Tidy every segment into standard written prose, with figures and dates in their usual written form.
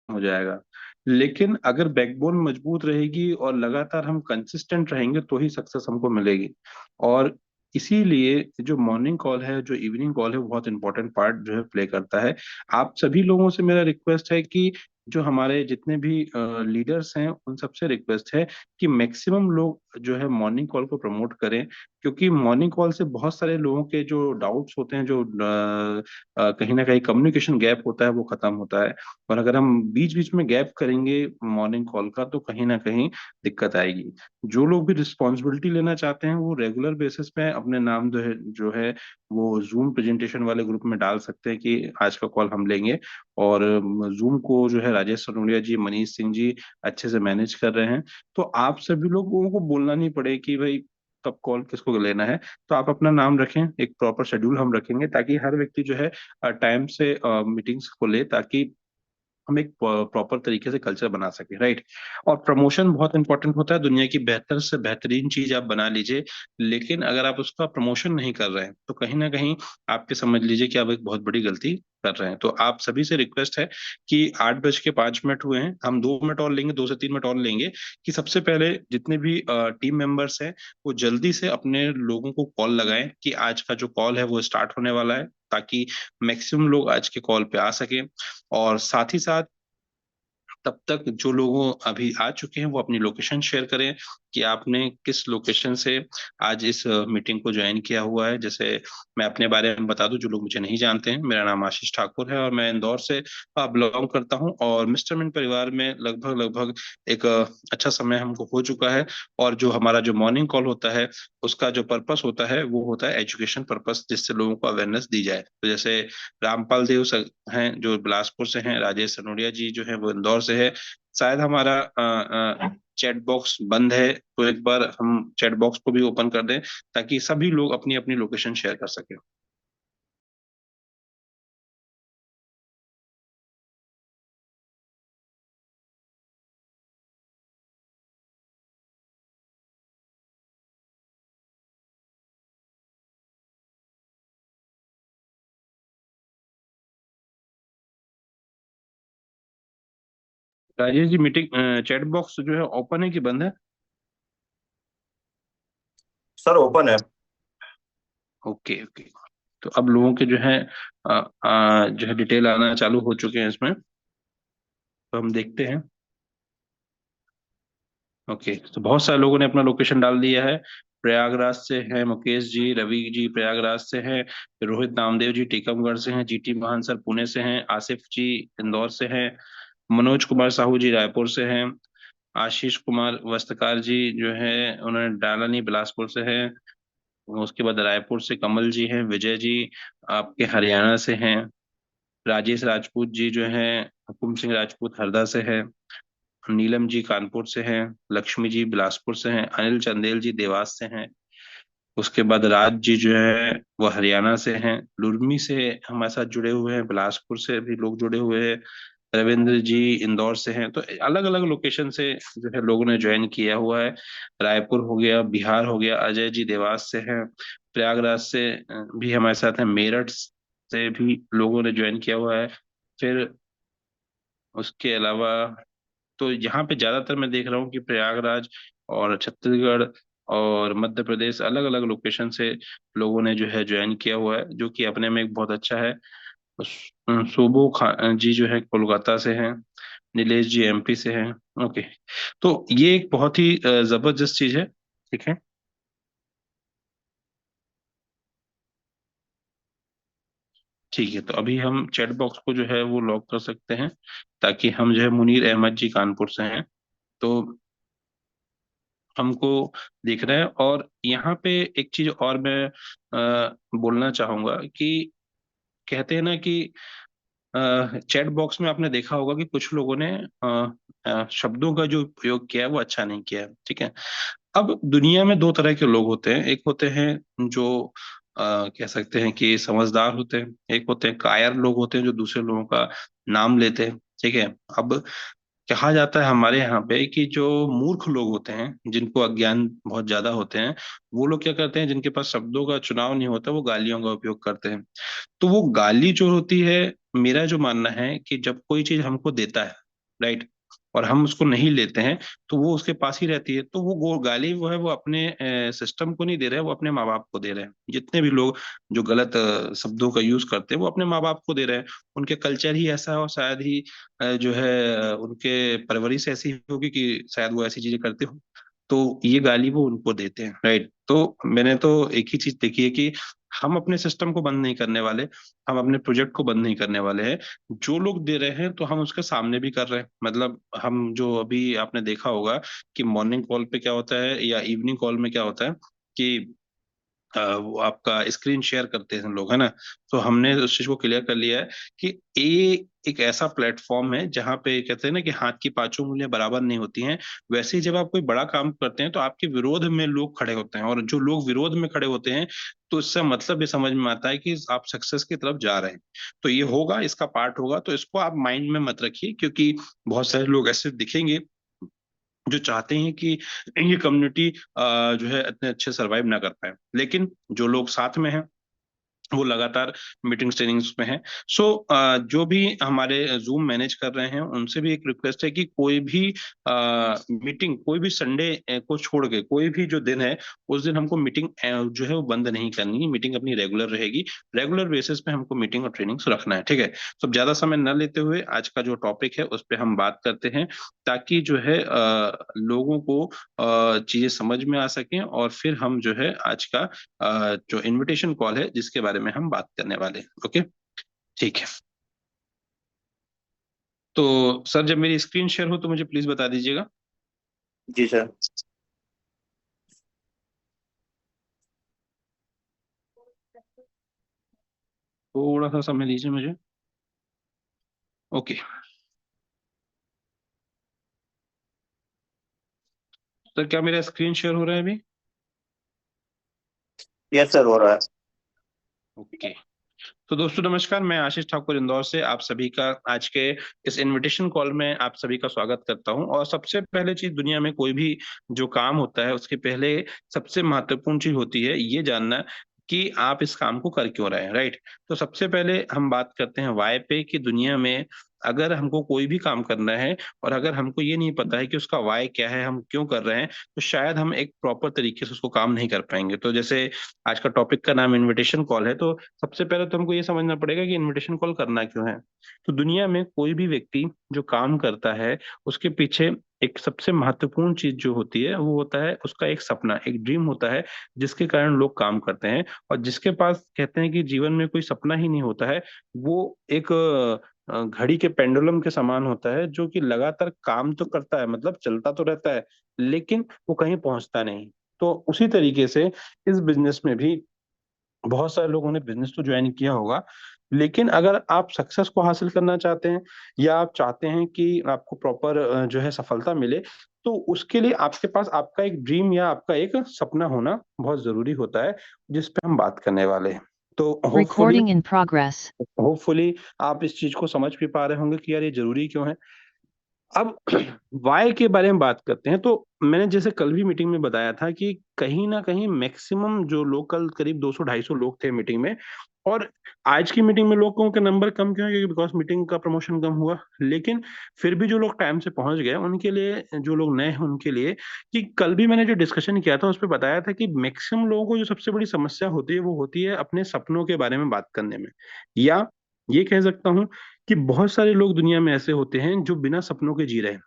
हो जाएगा। लेकिन अगर बैकबोन मजबूत रहेगी और लगातार हम कंसिस्टेंट रहेंगे तो ही सक्सेस हमको मिलेगी। और इसीलिए जो मॉर्निंग कॉल है, जो इवनिंग कॉल है, वो बहुत इंपॉर्टेंट पार्ट जो है प्ले करता है। आप सभी लोगों से मेरा रिक्वेस्ट है कि जो हमारे जितने भी लीडर्स हैं उन सबसे रिक्वेस्ट है कि मैक्सिमम लोग जो है मॉर्निंग कॉल को प्रमोट करें। क्योंकि मॉर्निंग कॉल से बहुत सारे लोगों के जो डाउट्स होते हैं, जो कहीं ना कहीं कम्युनिकेशन गैप होता है, वो खत्म होता है। और अगर हम बीच बीच में गैप करेंगे मॉर्निंग कॉल का तो कहीं ना कहीं दिक्कत आएगी। जो लोग भी रिस्पॉन्सिबिलिटी लेना चाहते हैं वो रेगुलर बेसिस पे अपने नाम जो है वो जूम प्रेजेंटेशन वाले ग्रुप में डाल सकते हैं कि आज का कॉल हम लेंगे। और जूम को जो है राजेश सरोनिया जी, मनीष सिंह जी अच्छे से मैनेज कर रहे हैं। तो आप सभी लोगों को बोलना नहीं पड़े कि भाई कब कॉल किसको लेना है। तो आप अपना नाम रखें, एक प्रॉपर शेड्यूल हम रखेंगे ताकि हर व्यक्ति जो है टाइम से मीटिंग्स को ले, ताकि हम एक प्रॉपर तरीके से कल्चर बना सके, राइट। और प्रमोशन बहुत इंपॉर्टेंट होता है। दुनिया की बेहतर से बेहतरीन चीज आप बना लीजिए, लेकिन अगर आप उसका प्रमोशन नहीं कर रहे हैं तो कहीं ना कहीं आपके समझ लीजिए कि आप एक बहुत बड़ी गलती कर रहे हैं। तो आप सभी से रिक्वेस्ट है कि 8:05 हुए हैं, हम 2 मिनट और लेंगे, 2 से 3 मिनट और लेंगे। कि सबसे पहले जितने भी टीम मेंबर्स हैं वो जल्दी से अपने लोगों को कॉल लगाएं कि आज का जो कॉल है वो स्टार्ट होने वाला है, ताकि मैक्सिमम लोग आज के कॉल पे आ सके। और साथ ही साथ तब तक जो लोगों अभी आ चुके हैं वो अपनी लोकेशन शेयर करें कि आपने किस लोकेशन से आज इस मीटिंग को ज्वाइन किया हुआ है। जैसे मैं अपने बारे में बता दूं, जो लोग मुझे नहीं जानते हैं, मेरा नाम आशीष ठाकुर है और मैं इंदौर से बिलोंग करता हूं। और मिस्टर मिंट परिवार में लगभग लगभग एक अच्छा समय हमको हो चुका है। और जो हमारा जो मॉर्निंग कॉल होता है उसका जो पर्पस होता है वो होता है एजुकेशन पर्पस, जिससे लोगों को अवेयरनेस दी जाए। तो जैसे रामपाल देव हैं जो बिलासपुर से हैं, राजेश सनोडिया जी जो है वो इंदौर से है। शायद हमारा चैट बॉक्स बंद है, तो एक बार हम चैट बॉक्स को भी ओपन कर दें ताकि सभी लोग अपनी अपनी लोकेशन शेयर कर सकें। Rajesh ji, meeting chat box जो है ओपन है कि बंद है? सर ओपन है। Okay okay. तो अब लोगों के जो है डिटेल आना चालू हो चुके हैं इसमें, तो हम देखते हैं। ओके, तो बहुत सारे लोगों ने अपना लोकेशन डाल दिया है। प्रयागराज से हैं मुकेश जी, रवि जी प्रयागराज से हैं, रोहित नामदेव जी टीकमगढ़ से हैं, जीटी महान सर पुणे से हैं, आसिफ जी इंदौर से हैं, मनोज कुमार साहू जी रायपुर से हैं, आशीष कुमार वस्त्रकार जी जो है उन्होंने डाला नहीं, बिलासपुर से हैं। उसके बाद रायपुर से कमल जी हैं, विजय जी आपके हरियाणा से हैं, राजेश राजपूत जी जो हैं हुकुम सिंह राजपूत हरदा से हैं, नीलम जी कानपुर से हैं, लक्ष्मी जी बिलासपुर से हैं, अनिल चंदेल जी देवास से हैं। उसके बाद राज जी जो है वो हरियाणा से हैं, लुरमी से हमारे साथ जुड़े हुए हैं, बिलासपुर से भी लोग जुड़े हुए हैं, रविंद्र जी इंदौर से हैं। तो अलग अलग लोकेशन से जो है लोगों ने ज्वाइन किया हुआ है। रायपुर हो गया, बिहार हो गया, अजय जी देवास से हैं, प्रयागराज से भी हमारे साथ हैं, मेरठ से भी लोगों ने ज्वाइन किया हुआ है। फिर उसके अलावा तो यहाँ पे ज्यादातर मैं देख रहा हूँ कि प्रयागराज और छत्तीसगढ़ और मध्य प्रदेश अलग अलग लोकेशन से लोगों ने जो है ज्वाइन किया हुआ है, जो कि अपने में एक बहुत अच्छा है। शोभो खा जी जो है कोलकाता से हैं, नीलेश जी एमपी से हैं। ओके, तो ये एक बहुत ही जबरदस्त चीज है। ठीक है, ठीक है। तो अभी हम चैट बॉक्स को जो है वो लॉक कर सकते हैं, ताकि हम जो है मुनीर अहमद जी कानपुर से हैं, तो हमको दिख रहा है। और यहाँ पे एक चीज और मैं बोलना चाहूंगा कि कहते हैं ना कि चैट बॉक्स में आपने देखा होगा कि कुछ लोगों ने शब्दों का जो उपयोग किया है वो अच्छा नहीं किया है, ठीक है। अब दुनिया में दो तरह के लोग होते हैं, एक होते हैं जो कह सकते हैं कि समझदार होते हैं, एक होते हैं कायर लोग होते हैं जो दूसरे लोगों का नाम लेते हैं, ठीक है। अब कहा जाता है हमारे यहाँ पे कि जो मूर्ख लोग होते हैं, जिनको अज्ञान बहुत ज्यादा होते हैं, वो लोग क्या करते हैं, जिनके पास शब्दों का चुनाव नहीं होता, वो गालियों का उपयोग करते हैं। तो वो गाली जो होती है, मेरा जो मानना है कि जब कोई चीज हमको देता है, राइट, और हम उसको नहीं लेते हैं तो वो उसके पास ही रहती है। तो वो गाली वो है, वो अपने सिस्टम को नहीं दे रहे हैं, वो अपने माँ बाप को दे रहे हैं। जितने भी लोग जो गलत शब्दों का यूज करते हैं वो अपने माँ बाप को दे रहे हैं। उनके कल्चर ही ऐसा है, और शायद ही जो है उनके परवरिश ऐसी होगी कि शायद वो ऐसी चीजें करते हो, तो ये गाली वो उनको देते हैं। राइट, तो मैंने तो एक ही चीज देखी है कि हम अपने सिस्टम को बंद नहीं करने वाले, हम अपने प्रोजेक्ट को बंद नहीं करने वाले हैं। जो लोग दे रहे हैं तो हम उसके सामने भी कर रहे हैं। मतलब हम जो अभी आपने देखा होगा कि मॉर्निंग कॉल पे क्या होता है या इवनिंग कॉल में क्या होता है कि वो आपका स्क्रीन शेयर करते हैं लोग, है ना। तो हमने उस चीज को क्लियर कर लिया है कि ये एक ऐसा प्लेटफॉर्म है जहाँ पे कहते हैं ना कि हाथ की पांचों उंगलियां बराबर नहीं होती हैं। वैसे ही जब आप कोई बड़ा काम करते हैं तो आपके विरोध में लोग खड़े होते हैं, और जो लोग विरोध में खड़े होते हैं तो इससे मतलब ये समझ में आता है कि आप सक्सेस की तरफ जा रहे हैं। तो ये होगा, इसका पार्ट होगा, तो इसको आप माइंड में मत रखिए, क्योंकि बहुत सारे लोग ऐसे दिखेंगे जो चाहते हैं कि ये कम्युनिटी जो है इतने अच्छे सरवाइव ना कर पाए, लेकिन जो लोग साथ में हैं वो लगातार मीटिंग्स ट्रेनिंग्स में है। सो जो भी हमारे जूम मैनेज कर रहे हैं उनसे भी एक रिक्वेस्ट है कि कोई भी मीटिंग, कोई भी संडे को छोड़ के कोई भी जो दिन है उस दिन हमको मीटिंग जो है वो बंद नहीं करनी है। मीटिंग अपनी रेगुलर रहेगी, रेगुलर बेसिस पे हमको मीटिंग और ट्रेनिंग्स रखना है। ठीक है, तो ज्यादा समय न लेते हुए आज का जो टॉपिक है उस पर हम बात करते हैं, ताकि जो है लोगों को चीजें समझ में आ सकें, और फिर हम जो है आज का जो इनविटेशन कॉल है जिसके बारे में हम बात करने वाले हैं। ओके, ठीक है। तो सर जब मेरी स्क्रीन शेयर हो तो मुझे प्लीज बता दीजिएगा। जी सर। थोड़ा सा समय दीजिए मुझे। ओके, सर क्या मेरा स्क्रीन शेयर हो रहा है अभी? यस सर, हो रहा है। ओके, तो दोस्तों नमस्कार, मैं आशीष ठाकुर इंदौर से आप सभी का आज के इस इनविटेशन कॉल में आप सभी का स्वागत करता हूं। और सबसे पहले चीज, दुनिया में कोई भी जो काम होता है उसके पहले सबसे महत्वपूर्ण चीज होती है ये जानना कि आप इस काम को कर क्यों रहे हैं। राइट, तो सबसे पहले हम बात करते हैं वाई पे, कि दुनिया में अगर हमको कोई भी काम करना है और अगर हमको ये नहीं पता है कि उसका वाई क्या है, हम क्यों कर रहे हैं, तो शायद हम एक प्रॉपर तरीके से उसको काम नहीं कर पाएंगे। तो जैसे आज का टॉपिक का नाम इनविटेशन कॉल है, तो सबसे पहले तो हमको ये समझना पड़ेगा कि इनविटेशन कॉल करना क्यों है। तो दुनिया में कोई भी व्यक्ति जो काम करता है उसके पीछे एक सबसे महत्वपूर्ण चीज जो होती है वो होता है उसका एक सपना, एक ड्रीम होता है, जिसके कारण लोग काम करते हैं। और जिसके पास कहते हैं कि जीवन में कोई सपना ही नहीं होता है, वो एक घड़ी के पेंडुलम के समान होता है, जो कि लगातार काम तो करता है, मतलब चलता तो रहता है, लेकिन वो कहीं पहुंचता नहीं। तो उसी तरीके से इस बिजनेस में भी बहुत सारे लोगों ने बिजनेस तो ज्वाइन किया होगा, लेकिन अगर आप सक्सेस को हासिल करना चाहते हैं या आप चाहते हैं कि आपको प्रॉपर जो है सफलता मिले, तो उसके लिए आपके पास आपका एक ड्रीम या आपका एक सपना होना बहुत जरूरी होता है, जिस पे हम बात करने वाले हैं। तो hopefully Recording in progress. Hopefully आप इस चीज को समझ भी पा रहे होंगे कि यार ये जरूरी क्यों है। अब वाई के बारे में बात करते हैं। तो मैंने जैसे कल भी मीटिंग में बताया था कि कहीं ना कहीं मैक्सिमम जो लोग, कल करीब 200-250 लोग थे मीटिंग में, और आज की मीटिंग में लोगों के नंबर कम क्यों है, क्योंकि बिकॉज मीटिंग का प्रमोशन कम हुआ। लेकिन फिर भी जो लोग टाइम से पहुंच गए उनके लिए, जो लोग नए हैं उनके लिए, कि कल भी मैंने जो डिस्कशन किया था उस पर बताया था कि मैक्सिमम लोगों को जो सबसे बड़ी समस्या होती है वो होती है अपने सपनों के बारे में बात करने में। या ये कह सकता हूँ कि बहुत सारे लोग दुनिया में ऐसे होते हैं जो बिना सपनों के जी रहे हैं,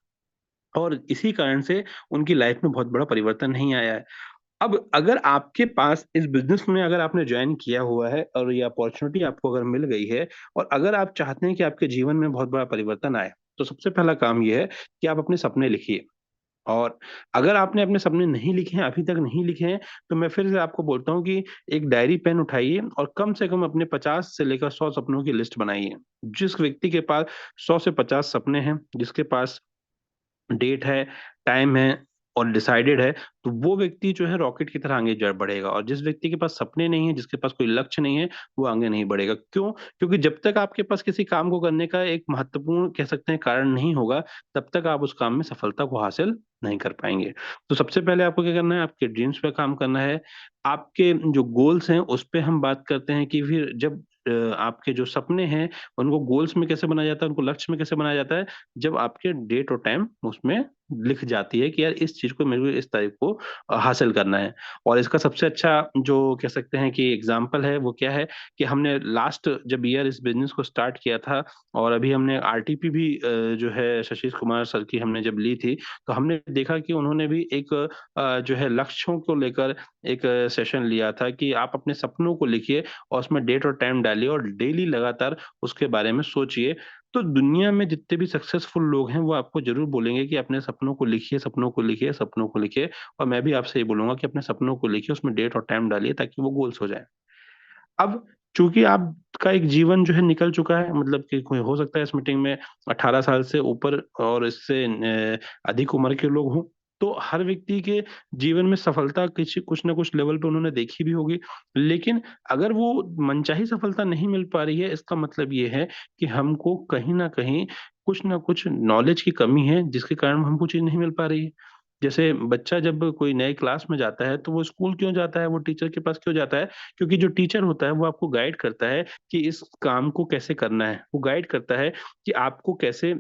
और इसी कारण से उनकी लाइफ में बहुत बड़ा परिवर्तन नहीं आया है। अब अगर आपके पास इस बिजनेस में अगर आपने ज्वाइन किया हुआ है और ये अपॉर्चुनिटी आपको अगर मिल गई है, और अगर आप चाहते हैं कि आपके जीवन में बहुत बड़ा परिवर्तन आए, तो सबसे पहला काम ये है कि आप अपने सपने लिखिए। और अगर आपने अपने सपने नहीं लिखे हैं, अभी तक नहीं लिखे हैं, तो मैं फिर से आपको बोलता हूँ कि एक डायरी पेन उठाइए और कम से कम अपने 50 से लेकर 100 सपनों की लिस्ट बनाइए। जिस व्यक्ति के पास 100 से 50 सपने हैं, जिसके पास डेट है, टाइम है और डिसाइडेड है, तो वो व्यक्ति जो है रॉकेट की तरह आगे जड़ बढ़ेगा। और जिस व्यक्ति के पास सपने नहीं है, जिसके पास कोई लक्ष्य नहीं है, वो आगे नहीं बढ़ेगा। क्यों? क्योंकि जब तक आपके पास किसी काम को करने का एक महत्वपूर्ण कह सकते हैं कारण नहीं होगा, तब तक आप उस काम में सफलता को हासिल नहीं कर पाएंगे। तो सबसे पहले आपको क्या करना है, आपके ड्रीम्स पे काम करना है। आपके जो गोल्स हैं उस पे हम बात करते हैं कि फिर जब आपके जो सपने हैं उनको गोल्स में कैसे बनाया जाता है, उनको लक्ष्य में कैसे बनाया जाता है, जब आपके डेट और टाइम उसमें लिख जाती है कि यार इस चीज को मेरे को इस तारीख को हासिल करना है। और इसका सबसे अच्छा जो कह सकते हैं कि एग्जाम्पल है वो क्या है कि हमने लास्ट जब ईयर इस बिजनेस को स्टार्ट किया था और अभी हमने आरटीपी भी जो है शशीष कुमार सर की हमने जब ली थी, तो हमने देखा कि उन्होंने भी एक जो है लक्ष्यों को लेकर एक सेशन लिया था कि आप अपने सपनों को लिखिए और उसमें डेट और टाइम डालिए और डेली लगातार उसके बारे में सोचिए। तो दुनिया में जितने भी सक्सेसफुल लोग हैं वो आपको जरूर बोलेंगे कि अपने सपनों को लिखिए, सपनों को लिखिए, सपनों को लिखिए। और मैं भी आपसे ये बोलूंगा कि अपने सपनों को लिखिए, उसमें डेट और टाइम डालिए ताकि वो गोल्स हो जाए। अब चूंकि आपका एक जीवन जो है निकल चुका है, मतलब कि कोई हो सकता है इस मीटिंग में 18 साल से ऊपर और इससे अधिक उम्र के लोग हों, तो हर व्यक्ति के जीवन में सफलता किसी कुछ ना कुछ लेवल पे उन्होंने देखी भी होगी। लेकिन अगर वो मनचाही सफलता नहीं मिल पा रही है, इसका मतलब ये है कि हमको कहीं ना कुछ नॉलेज की कमी है जिसके कारण हमको चीज नहीं मिल पा रही है। जैसे बच्चा जब कोई नए क्लास में जाता है तो वो स्कूल क्यों जाता है, वो टीचर के पास क्यों जाता है? क्योंकि जो टीचर होता है वो आपको गाइड करता है कि इस काम को कैसे करना है। वो गाइड करता है कि आपको कैसे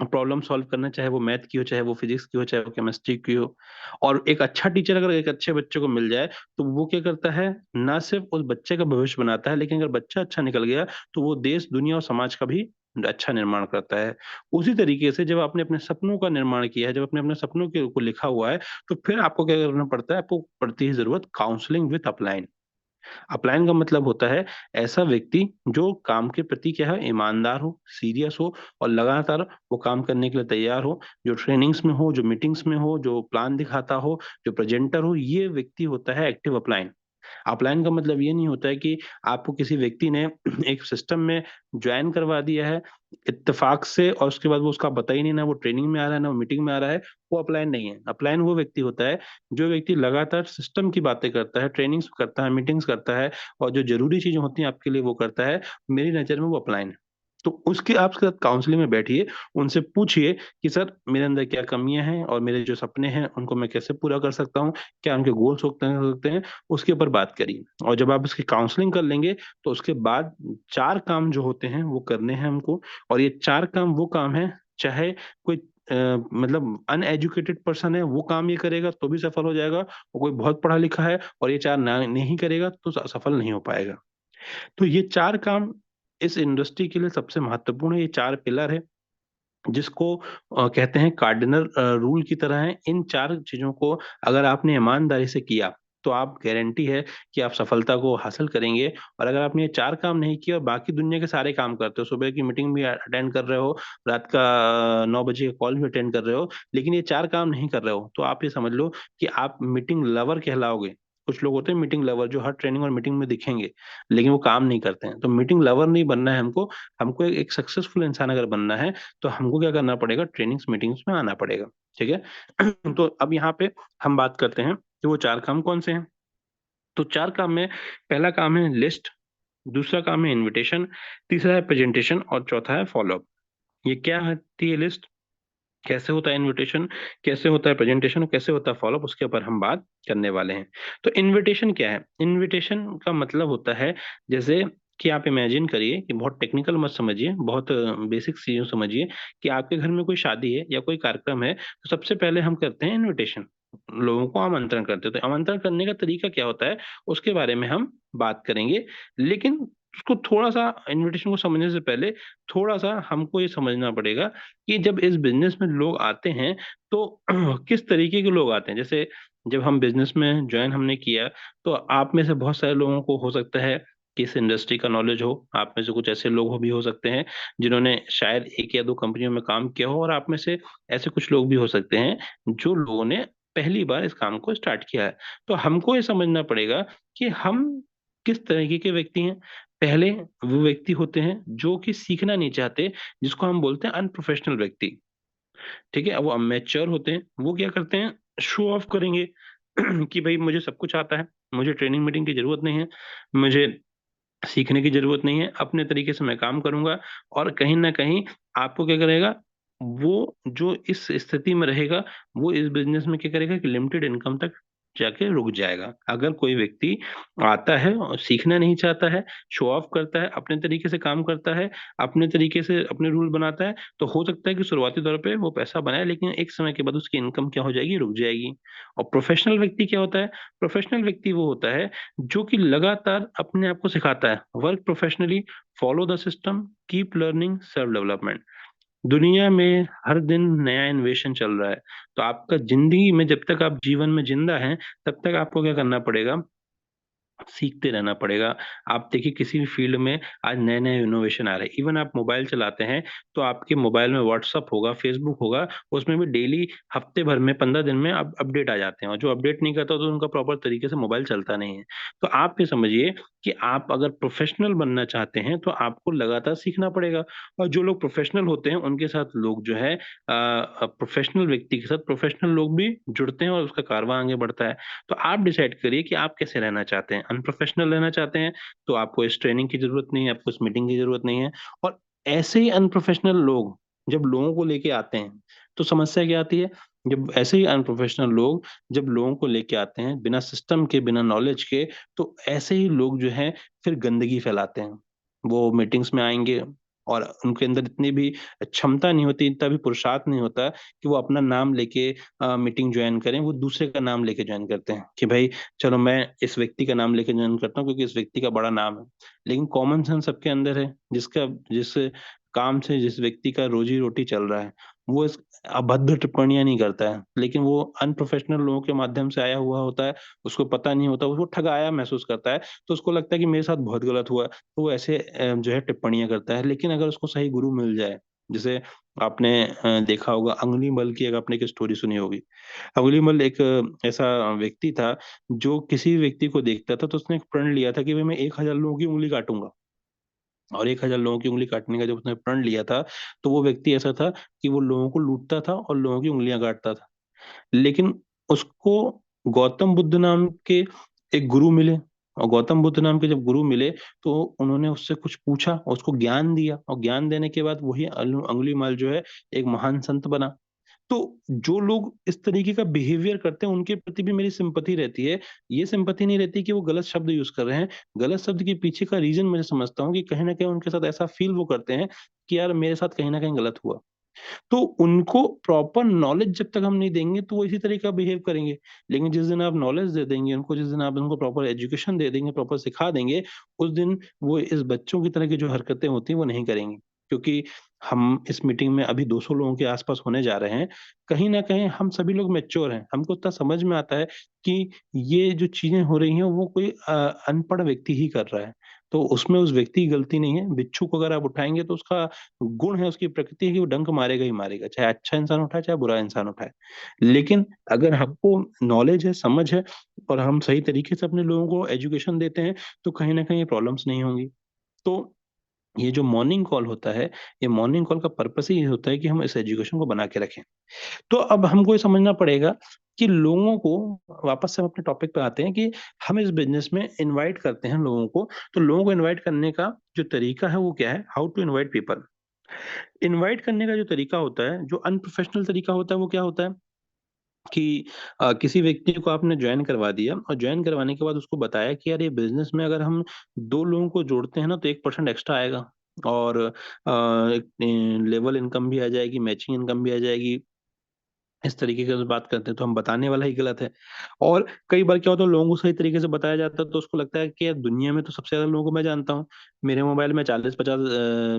प्रॉब्लम सॉल्व करना, चाहे वो मैथ की हो, चाहे वो फिजिक्स की हो, चाहे वो केमिस्ट्री की हो। और एक अच्छा टीचर अगर एक अच्छे बच्चे को मिल जाए, तो वो क्या करता है, ना सिर्फ उस बच्चे का भविष्य बनाता है, लेकिन अगर बच्चा अच्छा निकल गया, तो वो देश, दुनिया और समाज का भी अच्छा निर्माण करता है। उसी तरीके से जब आपने अपने सपनों का निर्माण किया है, जब आपने अपने सपनों के को लिखा हुआ है, तो फिर आपको क्या करना पड़ता है, आपको पड़ती है ज़रूरत काउंसलिंग विद अपलाइन। अपलायन का मतलब होता है ऐसा व्यक्ति जो काम के प्रति क्या है, ईमानदार हो, सीरियस हो और लगातार वो काम करने के लिए तैयार हो, जो ट्रेनिंग्स में हो, जो मीटिंग्स में हो, जो प्लान दिखाता हो, जो प्रेजेंटर हो, ये व्यक्ति होता है एक्टिव अपलायन। अपलायन का मतलब ये नहीं होता है कि आपको किसी व्यक्ति ने एक सिस्टम में ज्वाइन करवा दिया है इत्तेफाक से और उसके बाद वो उसका पता ही नहीं, ना वो ट्रेनिंग में आ रहा है, ना वो मीटिंग में आ रहा है। वो अपलायन नहीं है। अपलायन वो व्यक्ति होता है जो व्यक्ति लगातार सिस्टम की बातें करता है, ट्रेनिंग्स करता है, मीटिंग्स करता है और जो जरूरी चीजें होती हैं आपके लिए वो करता है। मेरी नजर में वो अपलायन है। तो उसके आप उसके साथ काउंसलिंग में बैठिए, उनसे पूछिए कि सर मेरे अंदर क्या कमियां हैं और मेरे जो सपने हैं उनको मैं कैसे पूरा कर सकता हूँ, क्या उनके गोल्स हो सकते हैं, उसके ऊपर बात करिए। और जब आप उसकी काउंसलिंग कर लेंगे, तो उसके बाद 4 काम जो होते हैं वो करने हैं हमको। और ये 4 काम वो काम है, चाहे कोई मतलब अनएजुकेटेड पर्सन है वो काम ये करेगा तो भी सफल हो जाएगा, और कोई बहुत पढ़ा लिखा है और ये 4 ना नहीं करेगा तो सफल नहीं हो पाएगा। तो ये 4 काम इस इंडस्ट्री के लिए सबसे महत्वपूर्ण है। ये 4 पिलर है जिसको कहते हैं कार्डिनल रूल की तरह है। इन 4 चीज़ों को अगर आपने ईमानदारी से किया, तो आप गारंटी है कि आप सफलता को हासिल करेंगे। और अगर आपने ये 4 काम नहीं किए और बाकी दुनिया के सारे काम करते हो, सुबह की मीटिंग भी अटेंड कर रहे हो, रात का 9 बजे का कॉल भी अटेंड कर रहे हो, लेकिन ये 4 काम नहीं कर रहे हो, तो आप ये समझ लो कि आप मीटिंग लवर कहलाओगे। कुछ लोग होते हैं मीटिंग लवर जो हर ट्रेनिंग और मीटिंग में दिखेंगे, लेकिन वो काम नहीं करते हैं। तो मीटिंग लवर नहीं बनना है हमको। हमको एक सक्सेसफुल इंसान अगर बनना है, तो हमको क्या करना पड़ेगा, ट्रेनिंग्स मीटिंग्स में आना पड़ेगा। ठीक है। तो अब यहाँ पे हम बात करते हैं कि वो 4 काम कौन से हैं। तो 4 काम में पहला काम है लिस्ट, दूसरा काम है इनविटेशन, तीसरा है प्रेजेंटेशन और चौथा है फॉलोअप। ये क्या होती है लिस्ट, कैसे होता है इनविटेशन, कैसे होता है प्रेजेंटेशन और कैसे होता है फॉलोअप, उसके ऊपर हम बात करने वाले हैं। तो इनविटेशन क्या है? इनविटेशन का मतलब होता है, जैसे कि आप इमेजिन करिए, कि बहुत टेक्निकल मत समझिए, बहुत बेसिक चीजों समझिए, कि आपके घर में कोई शादी है या कोई कार्यक्रम है, तो सबसे पहले हम करते हैं इनविटेशन, लोगों को आमंत्रण करते हैं। तो आमंत्रण करने का तरीका क्या होता है, उसके बारे में हम बात करेंगे। लेकिन उसको थोड़ा सा, इनविटेशन को समझने से पहले थोड़ा सा हमको ये समझना पड़ेगा कि जब इस बिजनेस में लोग आते हैं, तो किस तरीके के लोग आते हैं। जैसे जब हम बिजनेस में ज्वाइन हमने किया, तो आप में से बहुत सारे लोगों को हो सकता है कि इस इंडस्ट्री का नॉलेज हो। आप में से कुछ ऐसे लोग हो भी हो सकते हैं जिन्होंने शायद 1 या 2 कंपनियों में काम किया हो, और आप में से ऐसे कुछ लोग भी हो सकते हैं जो लोगों ने पहली बार इस काम को स्टार्ट किया है। तो हमको ये समझना पड़ेगा कि हम किस तरीके के व्यक्ति हैं। पहले वो व्यक्ति होते हैं जो कि सीखना नहीं चाहते, जिसको हम बोलते हैं अनप्रोफेशनल व्यक्ति। ठीक है, अब वो अमेच्योर होते हैं, वो क्या करते हैं, शो ऑफ करेंगे कि भाई मुझे सब कुछ आता है, मुझे ट्रेनिंग मीटिंग की जरूरत नहीं है, मुझे सीखने की जरूरत नहीं है, अपने तरीके से मैं काम करूंगा। और कहीं ना कहीं आपको क्या करेगा, वो जो इस स्थिति में रहेगा, वो इस बिजनेस में क्या करेगा कि लिमिटेड इनकम तक जाके रुक जाएगा। अगर कोई व्यक्ति आता है और सीखना नहीं चाहता है, शो ऑफ करता है, अपने तरीके से काम करता है, अपने तरीके से अपने रूल बनाता है, तो हो सकता है कि शुरुआती तौर पे वो पैसा बनाए, लेकिन एक समय के बाद उसकी इनकम क्या हो जाएगी, रुक जाएगी। और प्रोफेशनल व्यक्ति क्या होता है? प्रोफेशनल व्यक्ति वो होता है जो कि लगातार अपने आप को सिखाता है, work professionally, follow the system, keep learning, self development. दुनिया में हर दिन नया इन्वेशन चल रहा है, तो आपका जिंदगी में जब तक आप जीवन में जिंदा हैं, तब तक आपको क्या करना पड़ेगा? सीखते रहना पड़ेगा। आप देखिए किसी भी फ़ील्ड में आज नए-नए इनोवेशन आ रहे हैं। इवन आप मोबाइल चलाते हैं, तो आपके मोबाइल में व्हाट्सएप होगा, फ़ेसबुक होगा, उसमें भी डेली हफ्ते भर में 15 दिन में अपडेट आ जाते हैं, और जो अपडेट नहीं करता तो उनका प्रॉपर तरीके से मोबाइल चलता नहीं है। तो आप ये समझिए कि आप अगर प्रोफ़ेशनल बनना चाहते हैं, तो आपको लगातार सीखना पड़ेगा, और जो लोग प्रोफ़ेशनल होते हैं, उनके साथ लोग जो है प्रोफ़ेशनल व्यक्ति के साथ प्रोफ़ेशनल लोग भी जुड़ते हैं और उसका कारवां आगे बढ़ता है। तो आप डिसाइड करिए कि आप कैसे रहना चाहते हैं। अनप्रोफेशनल रहना चाहते हैं, तो आपको इस ट्रेनिंग की ज़रूरत नहीं है, आपको इस मीटिंग की ज़रूरत नहीं है। और ऐसे ही अनप्रोफेशनल लोग जब लोगों को लेके आते हैं, तो समस्या क्या आती है? जब ऐसे ही अनप्रोफेशनल लोग जब लोगों को लेके आते हैं, बिना सिस्टम के, बिना नॉलेज के, तो ऐसे ही लोग जो हैं, फिर गंदगी फैलाते हैं। वो मीटिंग्स में आएँगे और उनके अंदर इतनी भी क्षमता नहीं होती, इतना भी पुरुषार्थ नहीं होता कि वो अपना नाम लेके मीटिंग जॉइन करें, वो दूसरे का नाम लेके जॉइन करते हैं कि भाई चलो मैं इस व्यक्ति का नाम लेके जॉइन करता हूँ क्योंकि इस व्यक्ति का बड़ा नाम है। लेकिन कॉमन सेंस सबके अंदर है, जिस काम से जिस व्यक्ति का रोज़ी-रोटी चल रहा है, वो इस अभद्र टिप्पणियाँ नहीं करता है, लेकिन वो अनप्रोफेशनल लोगों के माध्यम से आया हुआ होता है, उसको पता नहीं होता, वो ठगाया महसूस करता है, तो उसको लगता है कि मेरे साथ बहुत गलत हुआ, तो वो ऐसे जो है टिप्पणियाँ करता है। लेकिन अगर उसको सही गुरु मिल जाए, जैसे आपने देखा होगा अंगुलीमल की, एक आपने एक स्टोरी सुनी होगी। अंगुलीमल एक ऐसा व्यक्ति था जो किसी व्यक्ति को देखता था तो उसने एक प्रण लिया था कि भाई मैं 1000 लोगों की उँगली काटूँगा। और 1000 लोगों की उँगली काटने का जब उसने प्रण लिया था, तो वो व्यक्ति ऐसा था कि वो लोगों को लूटता था और लोगों की उँगलियाँ काटता था। लेकिन उसको गौतम बुद्ध नाम के एक गुरु मिले, और गौतम बुद्ध नाम के जब गुरु मिले, तो उन्होंने उससे कुछ पूछा और उसको ज्ञान दिया, और ज्ञान देने के बाद वही अंगुलीमाल जो है एक महान संत बना। तो जो लोग इस तरीके का बिहेवियर करते हैं, उनके प्रति भी मेरी सिम्पैथी रहती है। ये सिम्पैथी नहीं रहती कि वो गलत शब्द यूज़ कर रहे हैं। गलत शब्द के पीछे का रीज़न मैं समझता हूँ कि कहीं न कहीं उनके साथ ऐसा फ़ील वो करते हैं कि यार मेरे साथ कहीं न कहीं गलत हुआ। तो उनको प्रॉपर नॉलेज जब तक हम नहीं देंगे, तो वो इसी तरह का बिहेव करेंगे। लेकिन जिस दिन आप नॉलेज दे देंगे उनको, जिस दिन आप उनको प्रॉपर एजुकेशन दे देंगे, प्रॉपर सिखा देंगे, उस दिन वो इस बच्चों की तरह की जो हरकतें होती हैं, वो नहीं करेंगे। क्योंकि हम इस मीटिंग में अभी 200 लोगों के आस-पास होने जा रहे हैं। कहीं न कहीं हम सभी लोग मैच्योर हैं। हमको इतना समझ में आता है कि ये जो चीज़ें हो रही हैं, वो कोई अनपढ़ व्यक्ति ही कर रहा है। तो उसमें उस व्यक्ति की गलती नहीं है। बिच्छू को अगर आप उठाएँगे तो उसका गुण है, उसकी प्रकृति है कि वो डंक मारेगा ही मारेगा, चाहे अच्छा इंसान उठाए, चाहे बुरा इंसान उठाए। लेकिन अगर हमको नॉलेज है, समझ है, और हम सही तरीके से अपने लोगों को एजुकेशन देते हैं, तो कहीं न कहीं ये प्रॉब्लम्स नहीं होंगी। तो ये जो मॉर्निंग कॉल होता है, ये मॉर्निंग कॉल का पर्पस ही ये होता है कि हम इस एजुकेशन को बना के रखें। तो अब हमको ये समझना पड़ेगा कि लोगों को, वापस से हम अपने टॉपिक पे आते हैं कि हम इस बिज़नेस में इनवाइट करते हैं लोगों को, तो लोगों को इनवाइट करने का जो तरीका है वो क्या है? How to invite people. Invite करने का जो तरीका होता है, जो अनप्रोफेशनल तरीका होता है, वो क्या होता है कि किसी व्यक्ति को आपने जॉइन करवा दिया, और जॉइन करवाने के बाद उसको बताया कि यार ये बिज़नेस में अगर हम 2 लोगों को जोड़ते हैं ना, तो 1% एक्स्ट्रा आएगा, और एक लेवल इनकम भी आ जाएगी, मैचिंग इनकम भी आ जाएगी। इस तरीके की अगर बात करते हैं, तो हम बताने वाला ही गलत है। और कई बार क्या होता है, लोगों को सही तरीके से बताया जाता है, तो उसको लगता है कि यार दुनिया में तो सबसे ज़्यादा लोगों को मैं जानता हूँ। मेरे मोबाइल में 40-50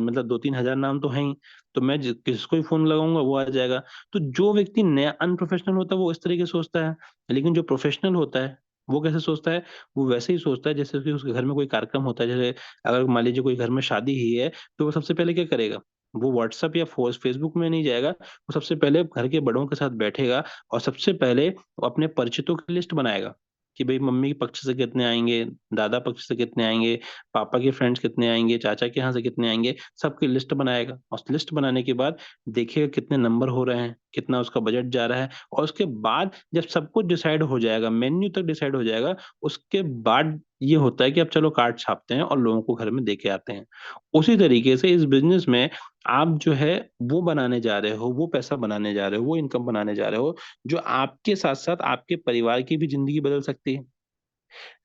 मतलब 2-3 हज़ार नाम तो हैं ही, तो मैं किसको ही फ़ोन लगाऊँगा वो आ जाएगा। तो जो व्यक्ति नया अनप्रोफ़ेशनल होता है, वो इस तरीके से सोचता है। लेकिन जो प्रोफ़ेशनल होता है, वो कैसे सोचता है? वो वैसे ही सोचता है जैसे कि उसके घर में कोई कार्यक्रम होता है। जैसे अगर मान लीजिए कोई घर में शादी ही है, तो वो सबसे पहले क्या करेगा? वो व्हाट्सएप या फ़ेसबुक में नहीं जाएगा, वो सबसे पहले घर के बड़ों के साथ बैठेगा, और सबसे पहले वो अपने परिचितों की लिस्ट बनाएगा कि भई मम्मी के पक्ष से कितने आएँगे, दादा पक्ष से कितने आएँगे, पापा के फ्रेंड्स कितने आएँगे, चाचा के यहाँ से कितने आएँगे, सबकी लिस्ट बनाएगा, और लिस्ट बनाने के बाद देखिएगा कितने नंबर हो रहे हैं। कितना उसका बजट जा रहा है, और उसके बाद जब सब कुछ डिसाइड हो जाएगा, मेन्यू तक डिसाइड हो जाएगा, उसके बाद ये होता है कि अब चलो कार्ड छापते हैं और लोगों को घर में देके आते हैं। उसी तरीके से इस बिजनेस में आप जो है वो बनाने जा रहे हो, वो पैसा बनाने जा रहे हो, वो इनकम बनाने जा रहे हो, जो आपके साथ साथ आपके परिवार की भी जिंदगी बदल सकती है।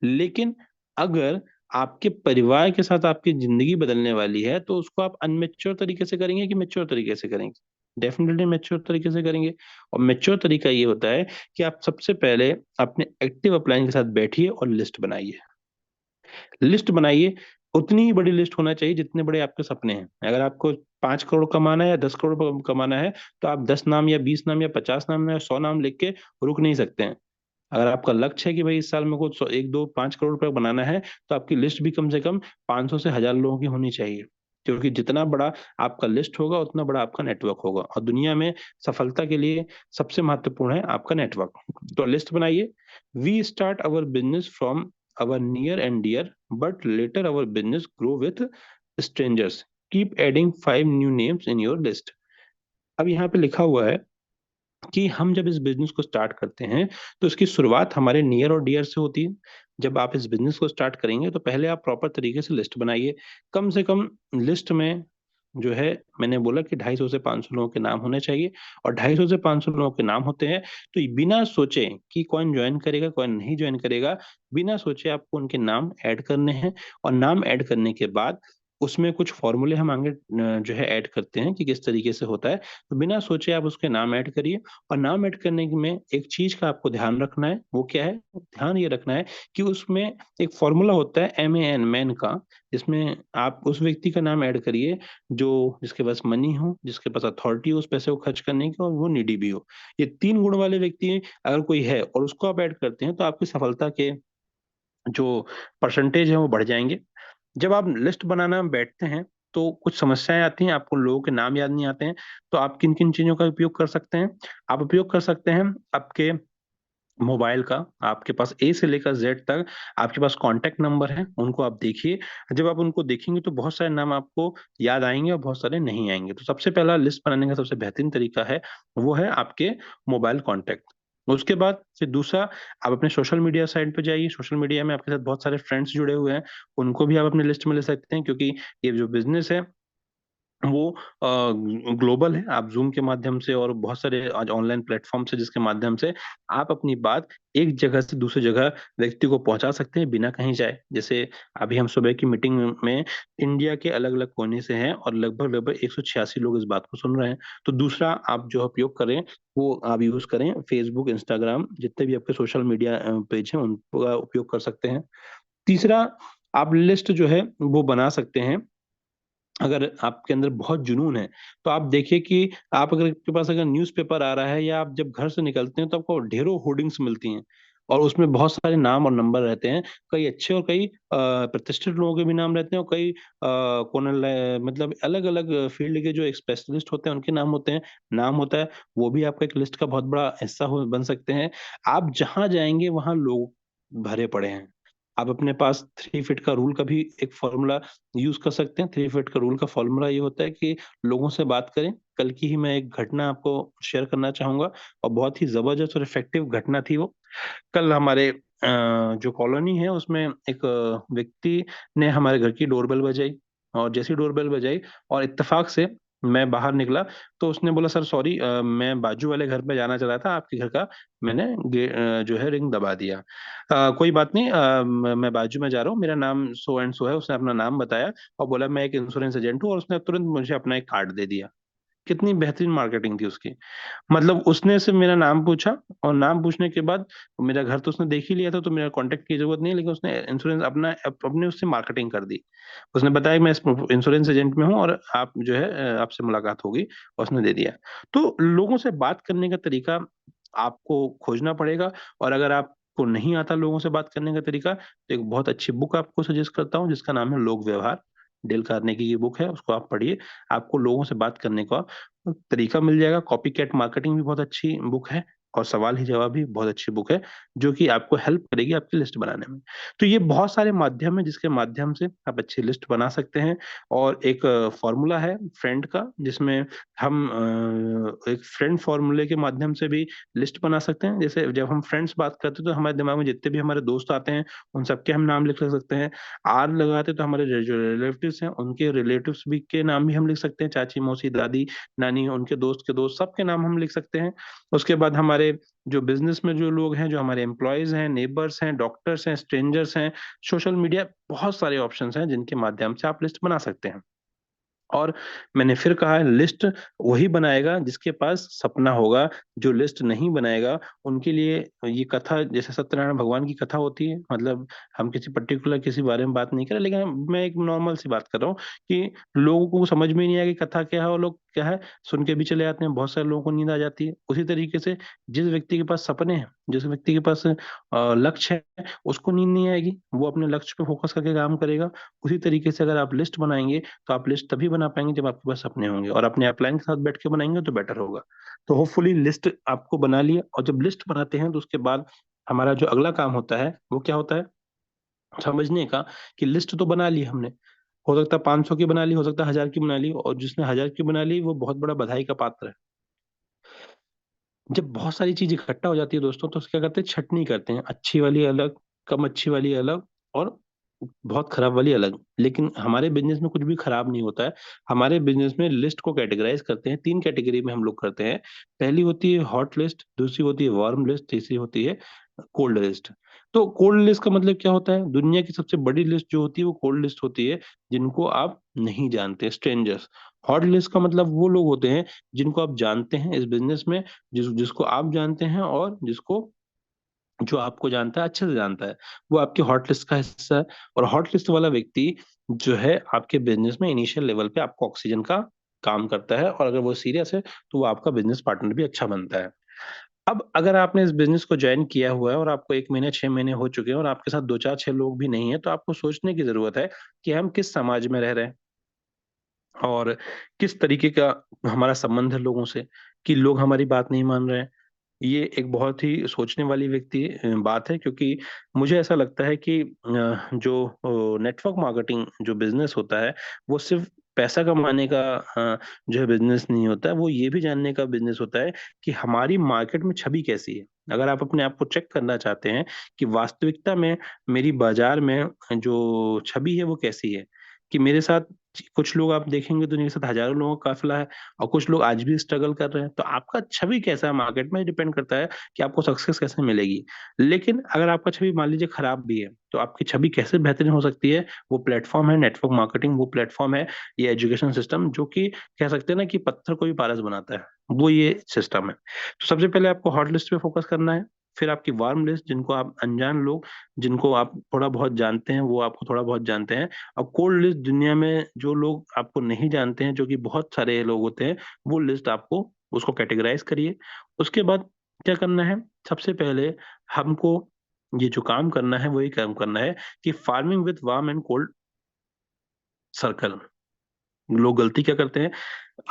लेकिन अगर आपके परिवार के साथ आपकी जिंदगी बदलने वाली है, तो उसको आप अनमेच्योर तरीके से करेंगे कि मेच्योर तरीके से करेंगे? डेफिनेटली मेच्योर तरीके से करेंगे। और मेच्योर तरीका ये होता है कि आप सबसे पहले अपने एक्टिव अपलाइन के साथ बैठिए और लिस्ट बनाइए। लिस्ट बनाइए, उतनी ही बड़ी लिस्ट होना चाहिए जितने बड़े आपके सपने हैं। अगर आपको 5 करोड़ कमाना है या 10 करोड़ कमाना है, तो आप 10 नाम या 20 नाम या 50 नाम या 100 नाम लिख के रुक नहीं सकते हैं। अगर आपका लक्ष्य है कि भाई इस साल में कुछ 1 2 5 करोड़ रुपए बनाना है, तो आपकी लिस्ट भी कम से कम 500 से 1000 लोगों की होनी चाहिए। क्योंकि जितना बड़ा आपका लिस्ट होगा, उतना बड़ा आपका नेटवर्क होगा, और दुनिया में सफलता के लिए सबसे महत्वपूर्ण है आपका नेटवर्क। तो लिस्ट बनाइए। We start our business from our near and dear, but later our business grow with strangers. Keep adding 5 new names in your list. अब यहाँ पे लिखा हुआ है कि हम जब इस बिजनेस को स्टार्ट करते हैं, तो इसकी शुरुआत हमारे नियर और डियर से होती है। जब आप इस बिजनेस को स्टार्ट करेंगे, तो पहले आप प्रॉपर तरीके से लिस्ट बनाइए। कम से कम लिस्ट में जो है, मैंने बोला कि 250 से 500 लोगों के नाम होने चाहिए, और 250 से 500 लोगों के नाम होते हैं, तो बिना सोचे कि कौन ज्वाइन करेगा कौन नहीं ज्वाइन करेगा, बिना सोचे आपको उनके नाम ऐड करने हैं। और नाम ऐड करने के बाद उसमें कुछ फॉर्मूले हम आगे जो है ऐड करते हैं कि किस तरीके से होता है। तो बिना सोचे आप उसके नाम ऐड करिए। और नाम ऐड करने में एक चीज का आपको ध्यान रखना है, वो क्या है? ध्यान ये रखना है कि उसमें एक फॉर्मूला होता है MAN, मैन का, जिसमें आप उस व्यक्ति का नाम ऐड करिए जो जिसके पास मनी हो, जिसके पास अथॉरिटी हो उस पैसे को खर्च करने की, और वो नीडी भी हो। ये 3 गुण वाले व्यक्ति अगर कोई है और उसको आप ऐड करते हैं, तो आपकी सफलता के जो परसेंटेज है वो बढ़ जाएंगे। जब आप लिस्ट बनाना बैठते हैं, तो कुछ समस्याएं आती हैं, आपको लोगों के नाम याद नहीं आते हैं। तो आप किन किन चीजों का उपयोग कर सकते हैं? आप उपयोग कर सकते हैं आपके मोबाइल का। आपके पास ए से लेकर जेड तक आपके पास कांटेक्ट नंबर है, उनको आप देखिए। जब आप उनको देखेंगे, तो बहुत सारे नाम आपको याद आएंगे और बहुत सारे नहीं आएंगे। तो सबसे पहला लिस्ट बनाने का सबसे बेहतरीन तरीका है, वो है आपके मोबाइल कांटेक्ट। उसके बाद फिर दूसरा, आप अपने सोशल मीडिया साइट पे जाइए। सोशल मीडिया में आपके साथ बहुत सारे फ्रेंड्स जुड़े हुए हैं, उनको भी आप अपने लिस्ट में ले सकते हैं, क्योंकि ये जो बिजनेस है वो ग्लोबल है। आप जूम के माध्यम से और बहुत सारे आज ऑनलाइन प्लेटफॉर्म्स है, जिसके माध्यम से आप अपनी बात एक जगह से दूसरी जगह व्यक्ति को पहुंचा सकते हैं बिना कहीं जाए। जैसे अभी हम सुबह की मीटिंग में इंडिया के अलग अलग कोने से हैं, और लगभग लगभग 186 लोग इस बात को सुन रहे हैं। तो दूसरा आप जो उपयोग करें, वो आप यूज करें फेसबुक, इंस्टाग्राम, जितने भी आपके सोशल मीडिया पेज हैं उनका उपयोग कर सकते हैं। तीसरा, आप लिस्ट जो है वो बना सकते हैं। अगर आपके अंदर बहुत जुनून है, तो आप देखिए कि आप अगर आपके पास अगर न्यूज़पेपर आ रहा है, या आप जब घर से निकलते हैं, तो आपको ढेरों होर्डिंग्स मिलती हैं, और उसमें बहुत सारे नाम और नंबर रहते हैं। कई अच्छे और कई प्रतिष्ठित लोगों के भी नाम रहते हैं, और कई मतलब अलग अलग फील्ड के जो एक स्पेशलिस्ट होते हैं उनके नाम होते हैं। नाम होता है, वो भी आपका एक लिस्ट का बहुत बड़ा हिस्सा हो बन सकते हैं। आप जहां जाएंगे वहां लोग भरे पड़े हैं। आप अपने पास 3 फीट का रूल का भी एक फॉर्मूला यूज कर सकते हैं। 3 फीट का रूल का फॉर्मूला ये होता है कि लोगों से बात करें। कल की ही मैं एक घटना आपको शेयर करना चाहूंगा, और बहुत ही जबरदस्त और इफेक्टिव घटना थी वो। कल हमारे जो कॉलोनी है उसमें एक व्यक्ति ने हमारे घर की डोरबेल बजाई, और जैसी डोरबेल बजाई और इत्तेफाक से मैं बाहर निकला, तो उसने बोला, सर सॉरी, मैं बाजू वाले घर पे जाना चाह रहा था, आपके घर का मैंने जो है रिंग दबा दिया। कोई बात नहीं, मैं बाजू में जा रहा हूँ, मेरा नाम सो एंड सो है। उसने अपना नाम बताया और बोला मैं एक इंश्योरेंस एजेंट हूँ, और उसने तुरंत मुझे अपना एक कार्ड दे दिया। कितनी बेहतरीन मार्केटिंग थी उसकी। मतलब उसने सिर्फ मेरा नाम पूछा, और नाम पूछने के बाद मेरा घर तो उसने देख ही लिया था, तो मेरा कांटेक्ट की जरूरत नहीं, लेकिन उसने इंश्योरेंस अपने उससे मार्केटिंग कर दी। उसने बताया कि मैं इंश्योरेंस एजेंट में हूँ, और आप जो है आपसे मुलाकात होगी, और उसने दे दिया। तो लोगों से बात करने का तरीका आपको खोजना पड़ेगा। और अगर आपको नहीं आता लोगों से बात करने का तरीका, तो एक बहुत अच्छी बुक आपको सजेस्ट करता हूँ, जिसका नाम है लोक व्यवहार। डेल कार्नेगी की बुक है, उसको आप पढ़िए। आपको लोगों से बात करने का तरीका मिल जाएगा। कॉपी कैट मार्केटिंग भी बहुत अच्छी बुक है। और सवाल ही जवाब भी बहुत अच्छी बुक है, जो कि आपको हेल्प करेगी आपकी लिस्ट बनाने में। तो ये बहुत सारे माध्यम है जिसके माध्यम से आप अच्छी लिस्ट बना सकते हैं। और एक फॉर्मूला है फ्रेंड का, जिसमें हम एक फ्रेंड फॉर्मूले के माध्यम से भी लिस्ट बना सकते हैं। जैसे जब हम फ्रेंड्स बात करते हैं तो हमारे दिमाग में जितने भी हमारे दोस्त आते हैं उन सबके हम नाम लिख सकते हैं। आर लगाते तो हमारे जो रिलेटिव्स हैं उनके रिलेटिव्स भी के नाम भी हम लिख सकते हैं, चाची मौसी दादी नानी उनके दोस्त के दोस्त सबके नाम हम लिख सकते हैं। उसके बाद हमारे जो बिजनेस में जो लोग हैं, जो हमारे एम्प्लॉयज हैं, नेबर्स हैं, डॉक्टर्स हैं, स्ट्रेंजर्स हैं, सोशल मीडिया, बहुत सारे ऑप्शंस हैं जिनके माध्यम से आप लिस्ट बना सकते हैं। और मैंने फिर कहा है, लिस्ट वही बनाएगा जिसके पास सपना होगा। जो लिस्ट नहीं बनाएगा उनके लिए ये कथा, जैसे सत्यनारायण भगवान की कथा होती है, मतलब हम किसी पर्टिकुलर किसी बारे में बात नहीं कर रहे, लेकिन मैं एक नॉर्मल सी बात कर रहा हूँ कि लोगों को समझ में नहीं आया कि कथा क्या है, और लोग क्या है सुन के भी चले जाते हैं। बहुत सारे लोगों को नींद आ जाती है। उसी तरीके से जिस व्यक्ति के पास सपने हैं, जिस व्यक्ति के पास लक्ष्य है, उसको नींद नहीं आएगी, वो अपने लक्ष्य पे फोकस करके काम करेगा। उसी तरीके से अगर आप लिस्ट बनाएंगे तो आप लिस्ट तभी बना पाएंगे जब आपके पास सपने होंगे, और अपने अपलाइन के साथ बैठ के बनाएंगे तो बेटर होगा। तो होपफुली लिस्ट आपको बना लिया, और जब लिस्ट बनाते हैं तो उसके बाद हमारा जो अगला काम होता है वो क्या होता है, समझने का। कि लिस्ट तो बना ली हमने, हो सकता है 500 की बना ली, हो सकता है 1000 की बना ली, और जिसने 1000 की बना ली वो बहुत बड़ा बधाई का पात्र है। जब बहुत सारी चीज इकट्ठा हो जाती है दोस्तों, तो क्या करते हैं, छटनी करते हैं, अच्छी वाली अलग, कम अच्छी वाली अलग, और बहुत खराब वाली अलग। लेकिन हमारे बिजनेस में कुछ भी खराब नहीं होता है। हमारे बिजनेस में लिस्ट को कैटेगराइज करते हैं, 3 कैटेगरी में हम लोग करते हैं। पहली होती है हॉट लिस्ट, दूसरी होती है वार्म लिस्ट, तीसरी होती है कोल्ड लिस्ट। तो कोल्ड लिस्ट का मतलब क्या होता है, दुनिया की सबसे बड़ी लिस्ट जो होती है वो कोल्ड लिस्ट होती है, जिनको आप नहीं जानते, स्ट्रेंजर्स। हॉट लिस्ट का मतलब वो लोग होते हैं जिनको आप जानते हैं इस बिजनेस में, जिसको आप जानते हैं, और जिसको जो आपको जानता है, अच्छे से जानता है, वो आपकी हॉट लिस्ट का हिस्सा है। और हॉट लिस्ट वाला व्यक्ति जो है आपके बिजनेस में इनिशियल लेवल पे आपको ऑक्सीजन का काम करता है, और अगर वो सीरियस है तो वो आपका बिजनेस पार्टनर भी अच्छा बनता है। अब अगर आपने इस बिजनेस को ज्वाइन किया हुआ है और आपको 1 महीने 6 महीने हो चुके हैं और आपके साथ दो चार छह लोग भी नहीं है, तो आपको सोचने की जरूरत है कि हम किस समाज में रह रहे हैं, और किस तरीके का हमारा संबंध है लोगों से, कि लोग हमारी बात नहीं मान रहे हैं। ये एक बहुत ही सोचने वाली बात है, क्योंकि मुझे ऐसा लगता है कि जो नेटवर्क मार्केटिंग जो बिजनेस होता है, वो सिर्फ पैसा कमाने का जो है बिजनेस नहीं होता है, वो ये भी जानने का बिजनेस होता है कि हमारी मार्केट में छवि कैसी है। अगर आप अपने आप को चेक करना चाहते हैं कि वास्तविकता में मेरी बाजार में जो छवि है वो कैसी है, कि मेरे साथ कुछ लोग आप देखेंगे तो उनके साथ हजारों लोगों का काफिला है, और कुछ लोग आज भी स्ट्रगल कर रहे हैं, तो आपका छवि कैसा है मार्केट में डिपेंड करता है कि आपको सक्सेस कैसे मिलेगी। लेकिन अगर आपका छवि मान लीजिए खराब भी है, तो आपकी छवि कैसे बेहतरीन हो सकती है, वो प्लेटफॉर्म है नेटवर्क मार्केटिंग, वो प्लेटफॉर्म है ये एजुकेशन सिस्टम, जो कि कह सकते हैं ना कि पत्थर को भी पारस बनाता है, वो ये सिस्टम है। तो सबसे पहले आपको हॉट लिस्ट पे फोकस करना है, फिर आपकी वार्म लिस्ट, जिनको आप अनजान लोग, जिनको आप थोड़ा बहुत जानते हैं, वो आपको थोड़ा बहुत जानते हैं। और कोल्ड लिस्ट, दुनिया में जो लोग आपको नहीं जानते हैं, जो कि बहुत सारे लोग होते हैं, वो लिस्ट आपको उसको कैटेगराइज करिए। उसके बाद क्या करना है, सबसे पहले हमको ये जो काम करना है वही काम करना है कि farming with warm and cold circle. लोग गलती क्या करते हैं,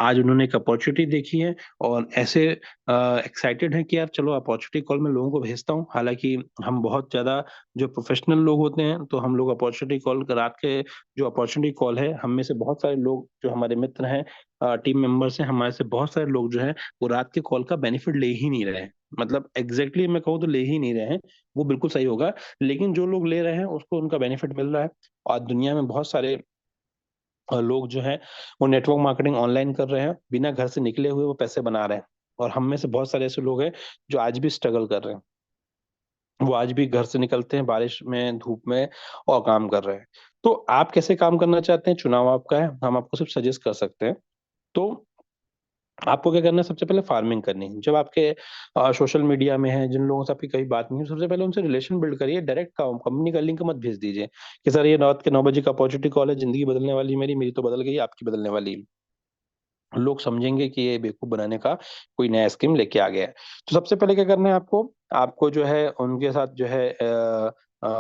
आज उन्होंने एक अपॉर्चुनिटी देखी है और ऐसे एक्साइटेड है कि यार चलो अपॉर्चुनिटी कॉल में लोगों को भेजता हूँ। हालांकि हम बहुत ज्यादा जो प्रोफेशनल लोग होते हैं, तो हम लोग अपॉर्चुनिटी कॉल रात के, जो अपॉर्चुनिटी कॉल है, हम में से बहुत सारे लोग जो हमारे मित्र हैं, टीम मेंबर्स हैं, हमारे से बहुत सारे लोग जो हैं वो रात के कॉल का बेनिफिट ले ही नहीं रहे हैं। मतलब एग्जैक्टली मैं कहूँ तो ले ही नहीं रहे हैं, वो बिल्कुल सही होगा। लेकिन जो लोग ले रहे हैं उसको उनका बेनिफिट मिल रहा है। और दुनिया में बहुत सारे लोग जो हैं वो नेटवर्क मार्केटिंग ऑनलाइन कर रहे हैं, बिना घर से निकले हुए वो पैसे बना रहे हैं। और हम में से बहुत सारे ऐसे लोग हैं जो आज भी स्ट्रगल कर रहे हैं, वो आज भी घर से निकलते हैं बारिश में धूप में और काम कर रहे हैं। तो आप कैसे काम करना चाहते हैं, चुनाव आपका है, हम आपको सिर्फ सजेस्ट कर सकते हैं। तो आपको क्या करना है, सबसे पहले फार्मिंग करनी है। जब आपके सोशल मीडिया में है, जिन लोगों से आपकी कभी बात नहीं है, सबसे पहले उनसे रिलेशन बिल्ड करिए। डायरेक्ट कंपनी का लिंक मत भेज दीजिए कि सर ये रात के 9 बजे का अपॉर्चुनिटी कॉल है, जिंदगी बदलने वाली है मेरी, मेरी तो बदल गई, आपकी बदलने वाली है। लोग समझेंगे कि ये बेवकूफ बनाने का कोई नया स्कीम लेके आ गया है। तो सबसे पहले क्या करना है आपको, आपको जो है उनके साथ जो है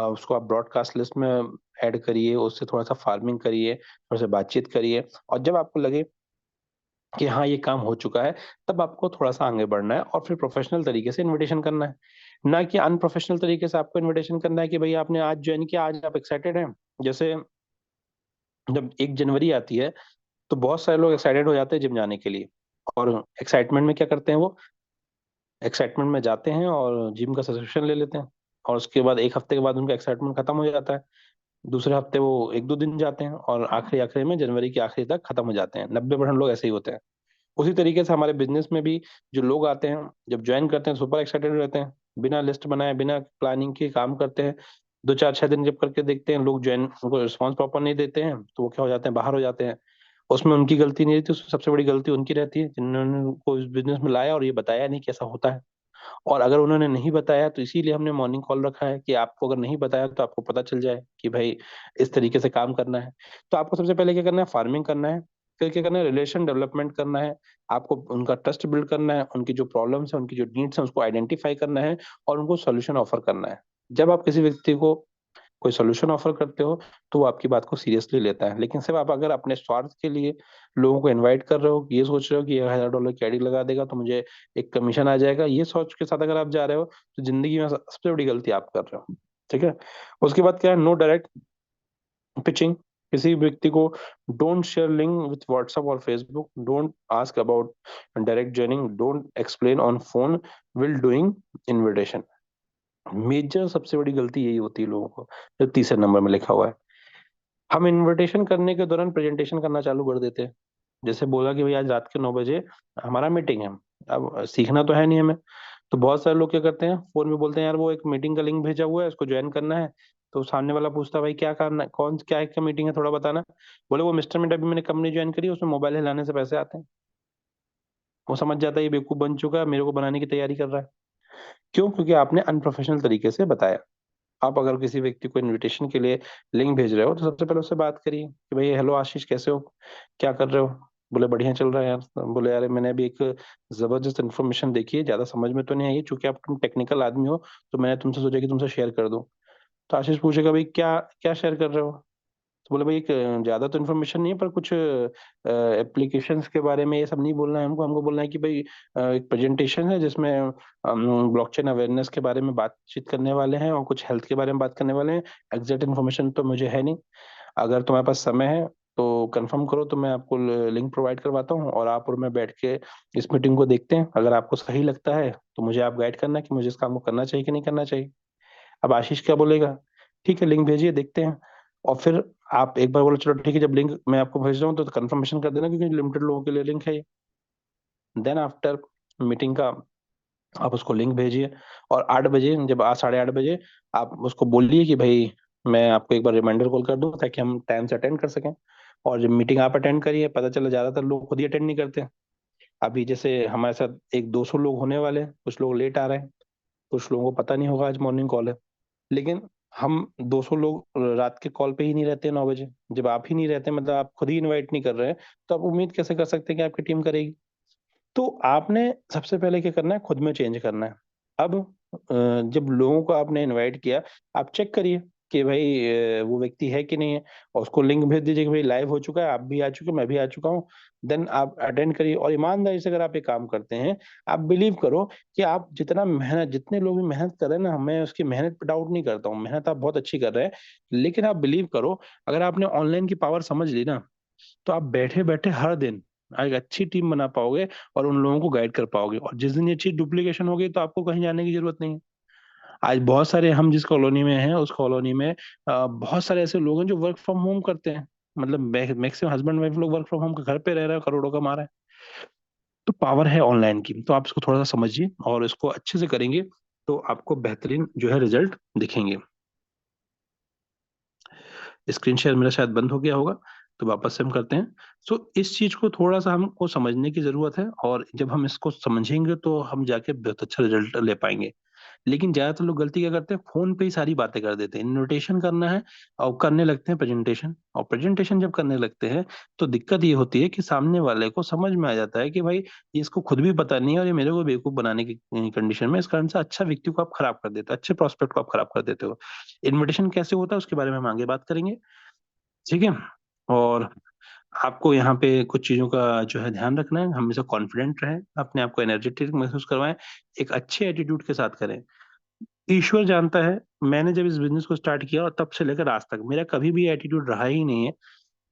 उसको आप ब्रॉडकास्ट लिस्ट में ऐड करिए, उससे थोड़ा सा फार्मिंग करिए, थोड़ा सा बातचीत करिए। और जब आपको लगे कि हाँ ये काम हो चुका है, तब आपको थोड़ा सा आगे बढ़ना है और फिर प्रोफेशनल तरीके से इनविटेशन करना है। ना कि अनप्रोफेशनल तरीके से आपको इनविटेशन करना है कि भाई आपने आज ज्वाइन किया, आज आप एक्साइटेड हैं। जैसे जब 1 जनवरी आती है तो बहुत सारे लोग एक्साइटेड हो जाते हैं जिम जाने के लिए, और एक्साइटमेंट में क्या करते हैं वो, एक्साइटमेंट में जाते हैं और जिम का सब्सक्रिप्शन ले लेते हैं, और उसके बाद 1 हफ्ते के बाद उनका एक्साइटमेंट खत्म हो जाता है। दूसरे हफ्ते वो 1-2 दिन जाते हैं और आखिरी आखिरी में जनवरी के आखिरी तक खत्म हो जाते हैं। 90% लोग ऐसे ही होते हैं। उसी तरीके से हमारे बिजनेस में भी जो लोग आते हैं, जब ज्वाइन करते हैं सुपर एक्साइटेड रहते हैं, बिना लिस्ट बनाए बिना प्लानिंग के काम करते हैं। 2 4 6 दिन जब करके देखते हैं लोग ज्वाइन, उनको रिस्पॉन्स प्रॉपर नहीं देते हैं, तो वो क्या हो जाते हैं, बाहर हो जाते हैं। उसमें उनकी गलती नहीं रहती, उसमें सबसे बड़ी गलती उनकी रहती है जिन्होंने उनको इस बिजनेस में लाया और ये बताया नहीं कैसा होता है। और अगर उन्होंने नहीं बताया तो इसीलिए हमने मॉर्निंग कॉल रखा है कि आपको अगर नहीं बताया तो आपको पता चल जाए कि भाई इस तरीके से काम करना है। तो आपको सबसे पहले क्या करना है, फार्मिंग करना है। फिर क्या करना है, रिलेशन डेवलपमेंट करना है। आपको उनका ट्रस्ट बिल्ड करना है, उनकी जो प्रॉब्लम्स है, उनकी जो नीड्स है, उसको आइडेंटिफाई करना है और उनको सोल्यूशन ऑफर करना है। जब आप किसी व्यक्ति को कोई सोल्यूशन ऑफर करते हो तो वो आपकी बात को सीरियसली लेता है। लेकिन सिर्फ आप अगर अपने स्वार्थ के लिए लोगों को इनवाइट कर रहे हो, ये सोच रहे हो कि $1000 की आईडी लगा देगा तो मुझे एक कमीशन आ जाएगा, ये सोच के साथ अगर आप जा रहे हो तो जिंदगी में सबसे बड़ी गलती आप कर रहे हो। ठीक है। उसके बाद क्या है, नो डायरेक्ट पिचिंग। किसी व्यक्ति को don't share link with WhatsApp और Facebook, don't ask about direct joining, don't explain on phone will doing invitation. Major सबसे बड़ी गलती यही होती है लोगों को, जो तीसरे नंबर में लिखा हुआ है। हम इनविटेशन करने के दौरान प्रेजेंटेशन करना चालू कर देते हैं। जैसे बोला कि भाई आज रात के 9 बजे हमारा मीटिंग है। अब सीखना तो है नहीं हमें, तो बहुत सारे लोग क्या करते हैं, फोन में बोलते हैं यार वो एक मीटिंग का लिंक भेजा हुआ है, उसको ज्वाइन करना है। तो सामने वाला पूछता है भाई क्या करना है, कौन क्या एक मीटिंग है थोड़ा बताना। बोले वो मिस्टर मिनट अभी मैंने कंपनी ज्वाइन करी है, उसमें मोबाइल हिलाने से पैसे आते हैं। वो समझ जाता है ये बेवकूफ बन चुका है, मेरे को बनाने की तैयारी कर रहा है। क्यों? क्योंकि आपने अनप्रोफेशनल तरीके से बताया। आप अगर किसी व्यक्ति को इनविटेशन के लिए लिंक भेज रहे हो तो सबसे पहले उससे बात करिए कि भाई हेलो आशीष, कैसे हो, क्या कर रहे हो। बोले बढ़िया चल रहा है यार। बोले यार मैंने अभी एक जबरदस्त इन्फॉर्मेशन देखी है, ज्यादा समझ में तो नहीं आई, चूंकि आप तुम टेक्निकल आदमी हो तो मैंने तुमसे सोचा कि तुमसे शेयर कर दूं। तो आशीष पूछेगा भाई क्या क्या शेयर कर रहे हो। तो बोले भाई एक ज्यादा तो इन्फॉर्मेशन नहीं है, पर कुछ एप्लीकेशंस के बारे में ये सब नहीं बोलना है हमको। हमको बोलना है कि भाई एक प्रेजेंटेशन है जिसमें ब्लॉकचेन अवेयरनेस के बारे में बातचीत करने वाले हैं और कुछ हेल्थ के बारे में बात करने वाले हैं। एग्जैक्ट इन्फॉर्मेशन तो मुझे है नहीं, अगर तुम्हारे पास समय है तो कंफर्म करो तो मैं आपको लिंक प्रोवाइड करवाता हूँ और आप और मैं बैठ के इस मीटिंग को देखते हैं। अगर आपको सही लगता है तो मुझे आप गाइड करना कि मुझे इस काम को करना चाहिए कि नहीं करना चाहिए। अब आशीष क्या बोलेगा, ठीक है लिंक भेजिए देखते हैं। और फिर आप एक बार बोलो चलो ठीक है, जब लिंक मैं आपको भेज रहा हूँ तो कंफर्मेशन कर देना क्योंकि लिमिटेड लोगों के लिए लिंक है ये। देन आफ्टर मीटिंग का आप उसको लिंक भेजिए, और 8 बजे, जब आज 8:30 बजे, आप उसको बोलिए कि भाई मैं आपको एक बार रिमाइंडर कॉल कर दूं ताकि हम टाइम से अटेंड कर सकें। और जब मीटिंग आप अटेंड करिए, पता चला ज्यादातर लोग खुद ही अटेंड नहीं करते। अभी जैसे हमारे साथ एक 200 लोग होने वाले हैं, कुछ लोग लेट आ रहे हैं, कुछ लोगों को पता नहीं होगा आज मॉर्निंग कॉल है। लेकिन हम 200 लोग रात के कॉल पे ही नहीं रहते 9 बजे। जब आप ही नहीं रहते, मतलब आप खुद ही इनवाइट नहीं कर रहे हैं, तो आप उम्मीद कैसे कर सकते हैं कि आपकी टीम करेगी। तो आपने सबसे पहले क्या करना है, खुद में चेंज करना है। अब जब लोगों को आपने इनवाइट किया, आप चेक करिए कि भाई वो व्यक्ति है कि नहीं है, और उसको लिंक भेज दीजिए कि भाई लाइव हो चुका है, आप भी आ चुके हैं, मैं भी आ चुका हूँ। देन आप अटेंड करिए, और ईमानदारी से अगर आप ये काम करते हैं, आप बिलीव करो कि आप जितना मेहनत, जितने लोग भी मेहनत कर रहे हैं ना, मैं उसकी मेहनत पे डाउट नहीं करता हूँ, मेहनत आप बहुत अच्छी कर रहे हैं। लेकिन आप बिलीव करो, अगर आपने ऑनलाइन की पावर समझ ली ना, तो आप बैठे बैठे हर दिन एक अच्छी टीम बना पाओगे और उन लोगों को गाइड कर पाओगे। और जिस दिन ये चीज डुप्लीकेशन होगी तो आपको कहीं जाने की जरूरत नहीं है। आज बहुत सारे, हम जिस कॉलोनी में हैं उस कॉलोनी में बहुत सारे ऐसे लोग हैं जो वर्क फ्रॉम होम करते हैं। मतलब मैक्सिमम हस्बैंड वाइफ लोग वर्क फ्रॉम होम, घर पे रह रहे हैं, करोड़ों कमा रहे हैं। तो पावर है ऑनलाइन की, तो आप इसको थोड़ा सा समझिए और इसको अच्छे से करेंगे तो आपको बेहतरीन जो है रिजल्ट दिखेंगे। स्क्रीन शेयर मेरा शायद बंद हो गया होगा, तो वापस से हम करते हैं। सो इस चीज को थोड़ा सा हमको समझने की जरूरत है, और जब हम इसको समझेंगे तो हम जाके बहुत अच्छा रिजल्ट ले पाएंगे। लेकिन ज्यादातर लोग गलती क्या करते हैं, फोन पे ही सारी बातें कर देते हैं। इन्विटेशन करना है और करने लगते हैं प्रेजेंटेशन, और प्रेजेंटेशन जब करने लगते हैं तो दिक्कत ये होती है कि सामने वाले को समझ में आ जाता है कि भाई ये इसको खुद भी पता नहीं है और ये मेरे को बेवकूफ बनाने की कंडीशन में, इस कारण से अच्छा व्यक्ति को आप खराब कर देते हो, अच्छे प्रोस्पेक्ट को आप खराब कर देते हो। इन्विटेशन कैसे होता है उसके बारे में हम आगे बात करेंगे, ठीक है। और आपको यहाँ पे कुछ चीजों का जो है ध्यान रखना है, हमेशा कॉन्फिडेंट रहें, अपने आप को एनर्जेटिक महसूस करवाएं, एक अच्छे एटीट्यूड के साथ करें। ईश्वर जानता है, मैंने जब इस बिजनेस को स्टार्ट किया और तब से लेकर आज तक मेरा कभी भी एटीट्यूड रहा ही नहीं है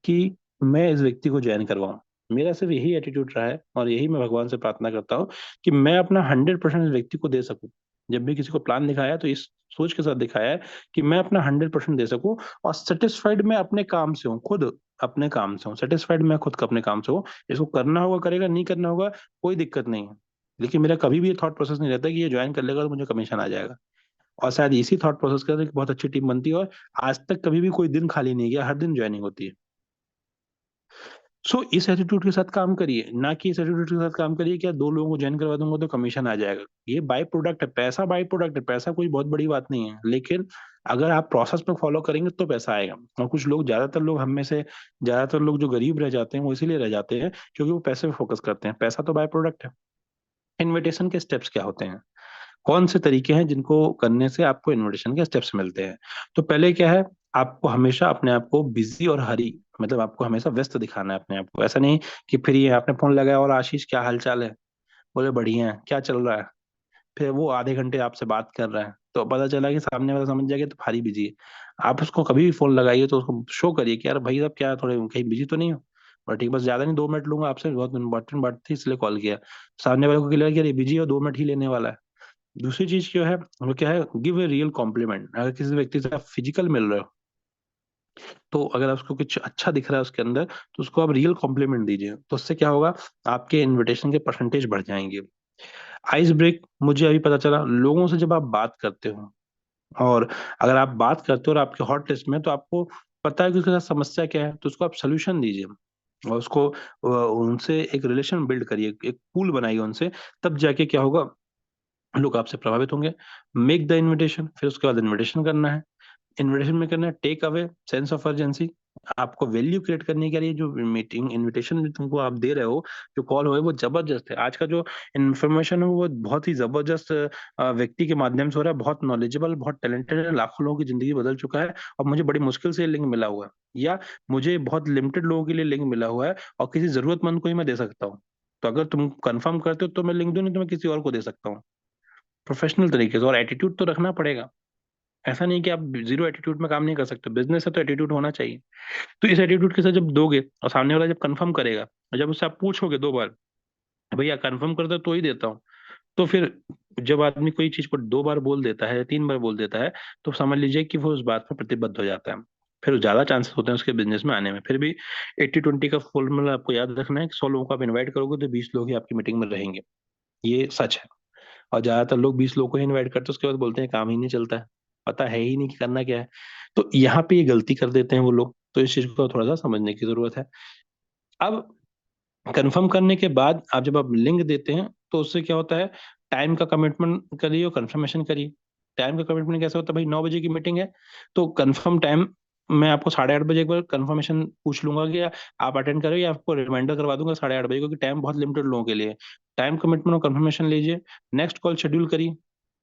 कि मैं इस व्यक्ति को ज्वाइन करवाऊं। मेरा सिर्फ यही एटीट्यूड रहा है और यही मैं भगवान से प्रार्थना करता हूँ कि मैं अपना 100% इस व्यक्ति को दे सकूं। जब भी किसी को प्लान दिखाया तो इस सोच के साथ दिखाया है कि मैं अपना 100% दे सकूं, और सेटिस्फाइड मैं अपने काम से हूँ, खुद अपने काम से हूँ सेटिस्फाइड, मैं खुद अपने काम से हूँ। इसको करना होगा करेगा, नहीं करना होगा कोई दिक्कत नहीं है। लेकिन मेरा कभी भी ये थॉट प्रोसेस नहीं रहता कि ये ज्वाइन कर लेगा तो मुझे कमीशन आ जाएगा। और शायद इसी थॉट प्रोसेस के साथ एक बहुत अच्छी टीम बनती है, और आज तक कभी भी कोई दिन खाली नहीं गया, हर दिन ज्वाइनिंग होती है। सो इस एटीट्यूड के साथ काम करिए, ना कि इस एटीट्यूड के साथ काम करिए कि यार दो लोगों को ज्वाइन करवा दूंगा तो कमीशन आ जाएगा। ये बाई प्रोडक्ट है, पैसा बाई प्रोडक्ट है, पैसा कोई बहुत बड़ी बात नहीं है, लेकिन अगर आप प्रोसेस में फॉलो करेंगे तो पैसा आएगा। और कुछ लोग, ज्यादातर लोग हम में से ज्यादातर लोग जो गरीब रह जाते हैं वो इसीलिए रह जाते हैं क्योंकि वो पैसे पे फोकस करते हैं। पैसा तो बाय प्रोडक्ट है। इनविटेशन के स्टेप्स क्या होते हैं, कौन से तरीके हैं जिनको करने से आपको इनविटेशन के स्टेप्स मिलते हैं? तो पहले क्या है, आपको हमेशा अपने आप को बिजी और हरी, मतलब आपको हमेशा व्यस्त दिखाना है अपने आप को। ऐसा नहीं कि फ्री है, आपने फोन लगाया और आशीष क्या हाल चाल है, बोले बढ़िया है, क्या चल रहा है, फिर वो आधे घंटे आपसे बात कर रहा है तो पता चला कि सामने वाला समझ जाएगा तो भारी बिजी है। आप उसको कभी भी फोन लगाइए तो उसको शो करिए कि यार भाई साहब क्या थोड़े कहीं बिजी तो नहीं हो, और ठीक, बस ज्यादा नहीं, 2 मिनट लूंगा आपसे, बहुत इंपॉर्टेंट बात थी इसलिए कॉल किया। सामने वाले को क्लियर किया ये बिजी हो, 2 मिनट ही लेने वाला है। दूसरी चीज जो है वो क्या है, गिव ए रियल कॉम्प्लीमेंट। अगर किसी व्यक्ति से आप फिजिकल मिल रहे हो तो अगर उसको कुछ अच्छा दिख रहा है उसके अंदर तो उसको आप रियल कॉम्प्लीमेंट दीजिए, तो उससे क्या होगा, आपके इनविटेशन के परसेंटेज बढ़ जाएंगे। आइस ब्रेक, मुझे अभी पता चला, लोगों से जब आप बात करते हो, और अगर आप बात करते हो और आपके हॉट लिस्ट में, तो आपको पता है कि उसके साथ समस्या क्या है, तो उसको आप सोल्यूशन दीजिए। और उसको उनसे एक रिलेशन बिल्ड करिए, एक पूल बनाइए उनसे। तब जाके क्या होगा, लोग आपसे प्रभावित होंगे। मेक द इनविटेशन, फिर उसके बाद इनविटेशन करना है। इनविटेशन में करना है take away sense of urgency. आपको वैल्यू क्रिएट करने के लिए जो मीटिंग इनविटेशन तुमको आप दे रहे हो, जो कॉल हो, वो जबरदस्त है। आज का जो इन्फॉर्मेशन है वो बहुत ही जबरदस्त व्यक्ति के माध्यम से हो रहा है, बहुत नॉलेजेबल, बहुत टैलेंटेड है, लाखों लोगों की जिंदगी बदल चुका है। और मुझे बड़ी मुश्किल से लिंक मिला हुआ है, या मुझे बहुत लिमिटेड लोगों के लिए लिंक मिला हुआ है, और किसी जरूरतमंद को ही मैं दे सकता हूँ। तो अगर तुम कंफर्म करते हो तो मैं लिंक दूं, नहीं तो मैं किसी और को दे सकता हूँ प्रोफेशनल तरीके से। और एटीट्यूड तो रखना पड़ेगा, ऐसा नहीं कि आप जीरो एटीट्यूड में काम नहीं कर सकते, बिजनेस है तो एटीट्यूड होना चाहिए। तो इस एटीट्यूड के साथ जब दोगे और सामने वाला जब कंफर्म करेगा, और जब उससे आप पूछोगे 2 बार, भैया कंफर्म करता तो ही देता हूँ, तो फिर जब आदमी कोई चीज को 2 बार बोल देता है, 3 बार बोल देता है, तो समझ लीजिए कि वो उस बात पर प्रतिबद्ध हो जाता है। फिर ज्यादा चांसेस होते हैं उसके बिजनेस में आने में। फिर भी 80-20 का फॉर्मूला आपको याद रखना है कि 100 लोगों को आप इन्वाइट करोगे तो 20 लोग ही आपकी मीटिंग में रहेंगे, ये सच है। और ज्यादातर लोग 20 लोग को ही इनवाइट करते हैं, उसके बाद बोलते हैं काम ही नहीं चलता है, पता है ही नहीं कि करना क्या है। तो यहाँ पे ये गलती कर देते हैं वो लोग, तो इस चीज को थोड़ा सा समझने की जरूरत है। अब कंफर्म करने के बाद आप जब आप लिंक देते हैं तो उससे क्या होता है, टाइम का कमिटमेंट करिए और कंफर्मेशन करिए। टाइम का कमिटमेंट कैसे होता है, भाई 9 बजे की मीटिंग है तो कंफर्म टाइम मैं आपको 8:30 बजे एक बार कंफर्मेशन पूछ लूंगा कि आप अटेंड करें, या आपको रिमाइंडर करवा दूंगा 8:30 बजे, क्योंकि टाइम बहुत लिमिटेड लोगों के लिए। टाइम कमिटमेंट और कंफर्मेशन लीजिए। नेक्स्ट कॉल शेड्यूल करिए।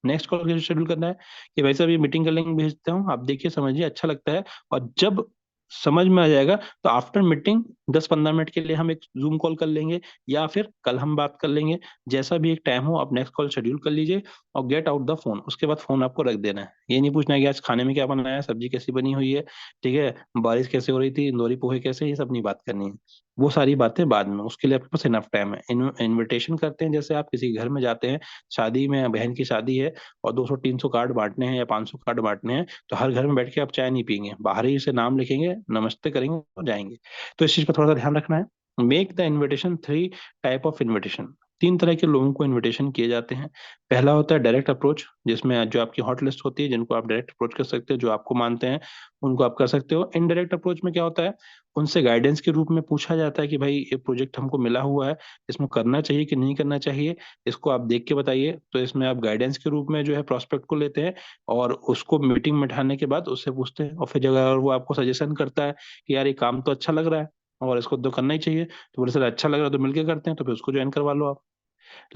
नेक्स्ट कॉल कैसे शेड्यूल करना है कि भाई साहब ये मीटिंग का लिंक भेजता हूँ, आप देखिए समझिए अच्छा लगता है, और जब समझ में आ जाएगा तो आफ्टर मीटिंग 10-15 मिनट के लिए हम एक जूम कॉल कर लेंगे, या फिर कल हम बात कर लेंगे। जैसा भी एक टाइम हो आप नेक्स्ट कॉल शेड्यूल कर लीजिए, और गेट आउट द फोन। उसके बाद फोन आपको रख देना है, ये नहीं पूछना है कि आज खाने में क्या बनाया है, सब्जी कैसी बनी हुई है, ठीक है, बारिश कैसे हो रही थी, इंदौरी पोहे कैसे, ये सब नहीं बात करनी है। वो सारी बातें बाद में, उसके लिए आपके पास इनफ टाइम है। इन्विटेशन करते हैं, जैसे आप किसी घर में जाते हैं, शादी में, बहन की शादी है और 200-300 कार्ड बांटने हैं या 500 कार्ड बांटने हैं, तो हर घर में बैठ के आप चाय नहीं पियेंगे, बाहर ही से नाम लिखेंगे, नमस्ते करेंगे और जाएंगे। तो इस चीज का थोड़ा सा ध्यान रखना है। Make the invitation 3 type of invitation. 3 तरह के लोगों को इनविटेशन किए जाते हैं। पहला होता है डायरेक्ट अप्रोच, जिसमें जो आपकी हॉट लिस्ट होती है, जिनको आप डायरेक्ट अप्रोच कर सकते हो, जो आपको मानते हैं उनको आप कर सकते हो। इनडायरेक्ट अप्रोच में क्या होता है, उनसे गाइडेंस के रूप में पूछा जाता है कि भाई ये प्रोजेक्ट हमको मिला हुआ है, इसमें करना चाहिए कि नहीं करना चाहिए, इसको आप देख के बताइए। तो इसमें आप गाइडेंस के रूप में जो है प्रोस्पेक्ट को लेते हैं, और उसको मीटिंग में बैठाने के बाद उससे पूछते हैं, और फिर अगर वो आपको सजेशन करता है कि यार ये काम तो अच्छा लग रहा है और इसको तो करना ही चाहिए, तो बोले सर अच्छा लग रहा है तो मिलके करते हैं, तो फिर उसको ज्वाइन करवा लो आप।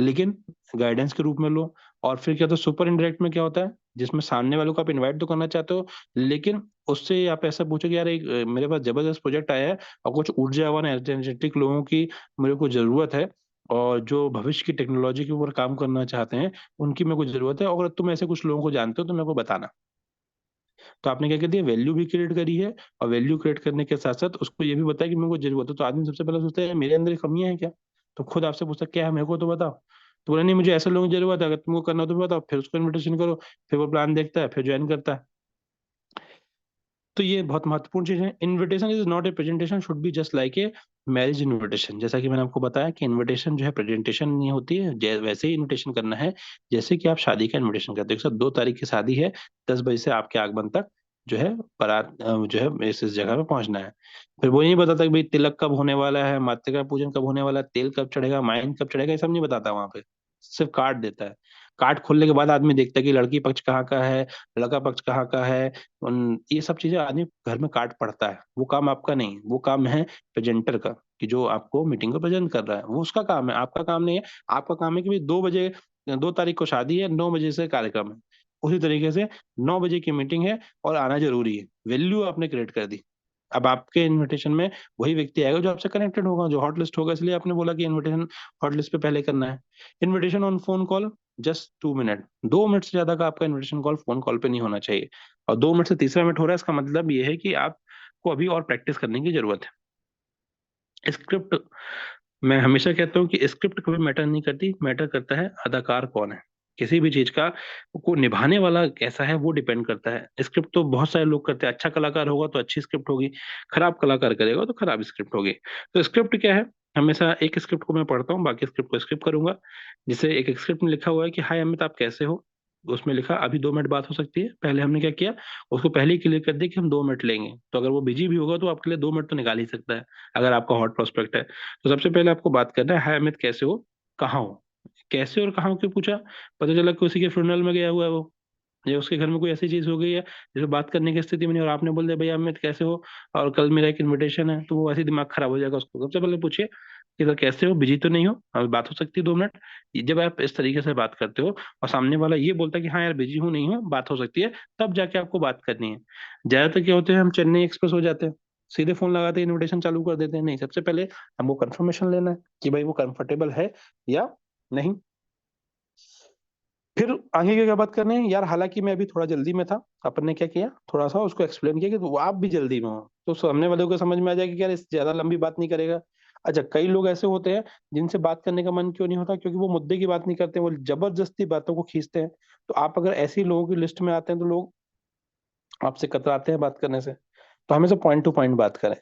लेकिन गाइडेंस के रूप में लो। और फिर क्या होता है सुपर इनडायरेक्ट में क्या होता है, जिसमें सामने वालों को आप इनवाइट तो करना चाहते हो, लेकिन उससे आप ऐसा पूछो कि यार एक मेरे पास जबरदस्त प्रोजेक्ट आया है और कुछ ऊर्जावान एनर्जेटिक लोगों की मेरे को जरूरत है, और जो भविष्य की टेक्नोलॉजी के ऊपर काम करना चाहते हैं उनकी मेरे को जरूरत है, और तुम ऐसे कुछ लोगों को जानते हो तो मेरे को बताना। तो आपने क्या कर दिया, वैल्यू भी क्रिएट करी है, और वैल्यू क्रिएट करने के साथ साथ उसको ये भी बताया कि मेरे को जरूरत है। तो आदमी सबसे पहले सोचता है मेरे अंदर ये कमियां हैं क्या, तो खुद आपसे पूछता है क्या है मेरे को तो बताओ। तो बोला नहीं मुझे ऐसे लोगों की जरूरत है, अगर तुमको करना हो तो बताओ, फिर उसको इन्विटेशन करो, फिर वो प्लान देखता है, फिर ज्वाइन करता है। तो ये बहुत महत्वपूर्ण चीज है। Invitation is not a presentation, should be just like a marriage invitation. जैसा कि मैंने आपको बताया कि इनविटेशन जो है प्रेजेंटेशन नहीं होती है, वैसे ही इनविटेशन करना है जैसे कि आप शादी का इनविटेशन करते हो। सर 2 तारीख की शादी है, 10 बजे से आपके आगमन तक जो है बारात जो है इस जगह पे पहुंचना है। फिर वो नहीं बताता कि भाई तिलक कब होने वाला है, मातृका पूजन कब होने वाला है, तेल कब चढ़ेगा, माइन कब चढ़ेगा, ये सब नहीं बताता वहां पे। सिर्फ कार्ड देता है। कार्ड खोलने के बाद आदमी देखता है कि लड़की पक्ष कहाँ का है, लड़का पक्ष कहाँ का है। ये सब चीजें आदमी घर में काट पड़ता है, वो काम आपका नहीं, वो काम है प्रेजेंटर का, कि जो आपको मीटिंग को प्रेजेंट कर रहा है वो उसका काम है, आपका काम नहीं है। आपका काम है कि भाई 2 बजे, 2 तारीख को शादी है, 9 बजे से कार्यक्रम है, उसी तरीके से 9 बजे की मीटिंग है और आना जरूरी है। वैल्यू आपने क्रिएट कर दी। अब आपके इनविटेशन में वही व्यक्ति आएगा जो आपसे कनेक्टेड होगा, जो हॉट लिस्ट होगा, इसलिए आपने बोला कि इनविटेशन हॉट लिस्ट पे पहले करना है। Invitation on phone call just 2 minute, 2 minute से ज्यादा का आपका इन्विटेशन कॉल फोन कॉल पे नहीं होना चाहिए। और 2 मिनट से तीसरा मिनट हो रहा है, इसका मतलब ये है कि आपको अभी और प्रैक्टिस करने की जरूरत है। स्क्रिप्ट, मैं हमेशा कहता हूँ कि स्क्रिप्ट कभी मैटर नहीं करती, मैटर करता है अदाकार कौन है। किसी भी चीज का को निभाने वाला कैसा है वो डिपेंड करता है। स्क्रिप्ट तो बहुत सारे लोग करते हैं, अच्छा कलाकार होगा तो अच्छी स्क्रिप्ट होगी, खराब कलाकार करेगा तो खराब स्क्रिप्ट होगी। तो स्क्रिप्ट क्या है, हमेशा एक स्क्रिप्ट को मैं पढ़ता हूँ, बाकी स्क्रिप्ट को स्किप करूंगा। जैसे एक स्क्रिप्ट में लिखा हुआ है कि हाय अमित आप कैसे हो, उसमें लिखा अभी 2 मिनट बात हो सकती है। पहले हमने क्या किया, उसको पहले ही क्लियर कर दिया कि हम 2 मिनट लेंगे, तो अगर वो बिजी भी होगा तो आपके लिए 2 मिनट तो निकाल ही सकता है, अगर आपका हॉट प्रोस्पेक्ट है। तो सबसे पहले आपको बात करना है, हाय अमित कैसे हो, कहाँ हो। कैसे और कहाँ हो क्यों पूछा, पता चला कि उसी के फ्यूनरल में गया हुआ है वो, या उसके घर में कोई ऐसी चीज हो गई है जिसमें बात करने की स्थिति में नहीं, और आपने बोल दिया भैया अमित कैसे हो और कल मेरा एक इन्विटेशन है, तो वो ऐसे ही दिमाग खराब हो जाएगा। उसको सबसे पहले पूछिए कि सर कैसे हो, बिजी तो नहीं हो, हमें बात हो सकती है 2 मिनट। जब आप इस तरीके से बात करते हो और सामने वाला ये बोलता है कि हाँ यार बिजी हूँ, नहीं हूँ, बात हो सकती है, तब जाके आपको बात करनी है। ज्यादातर क्या होते हैं, हम चेन्नई एक्सप्रेस हो जाते हैं, सीधे फोन लगाते हैं, इन्विटेशन चालू कर देते हैं। नहीं, सबसे पहले हमको कंफर्मेशन लेना है कि भाई वो कंफर्टेबल है या नहीं। फिर आगे की क्या बात करनी है यार, हालांकि मैं अभी थोड़ा जल्दी में था, अपन ने क्या किया, थोड़ा सा उसको एक्सप्लेन किया कि तो आप भी जल्दी में हो, तो सामने वाले को समझ में आ जाएगा कि यार इस ज्यादा लंबी बात नहीं करेगा। अच्छा, कई लोग ऐसे होते हैं जिनसे बात करने का मन क्यों नहीं होता, क्योंकि वो मुद्दे की बात नहीं करते, वो जबरदस्ती बातों को खींचते हैं। तो आप अगर ऐसे लोगों की लिस्ट में आते हैं तो लोग आपसे कतराते हैं बात करने से। तो हमेशा पॉइंट टू पॉइंट बात करें।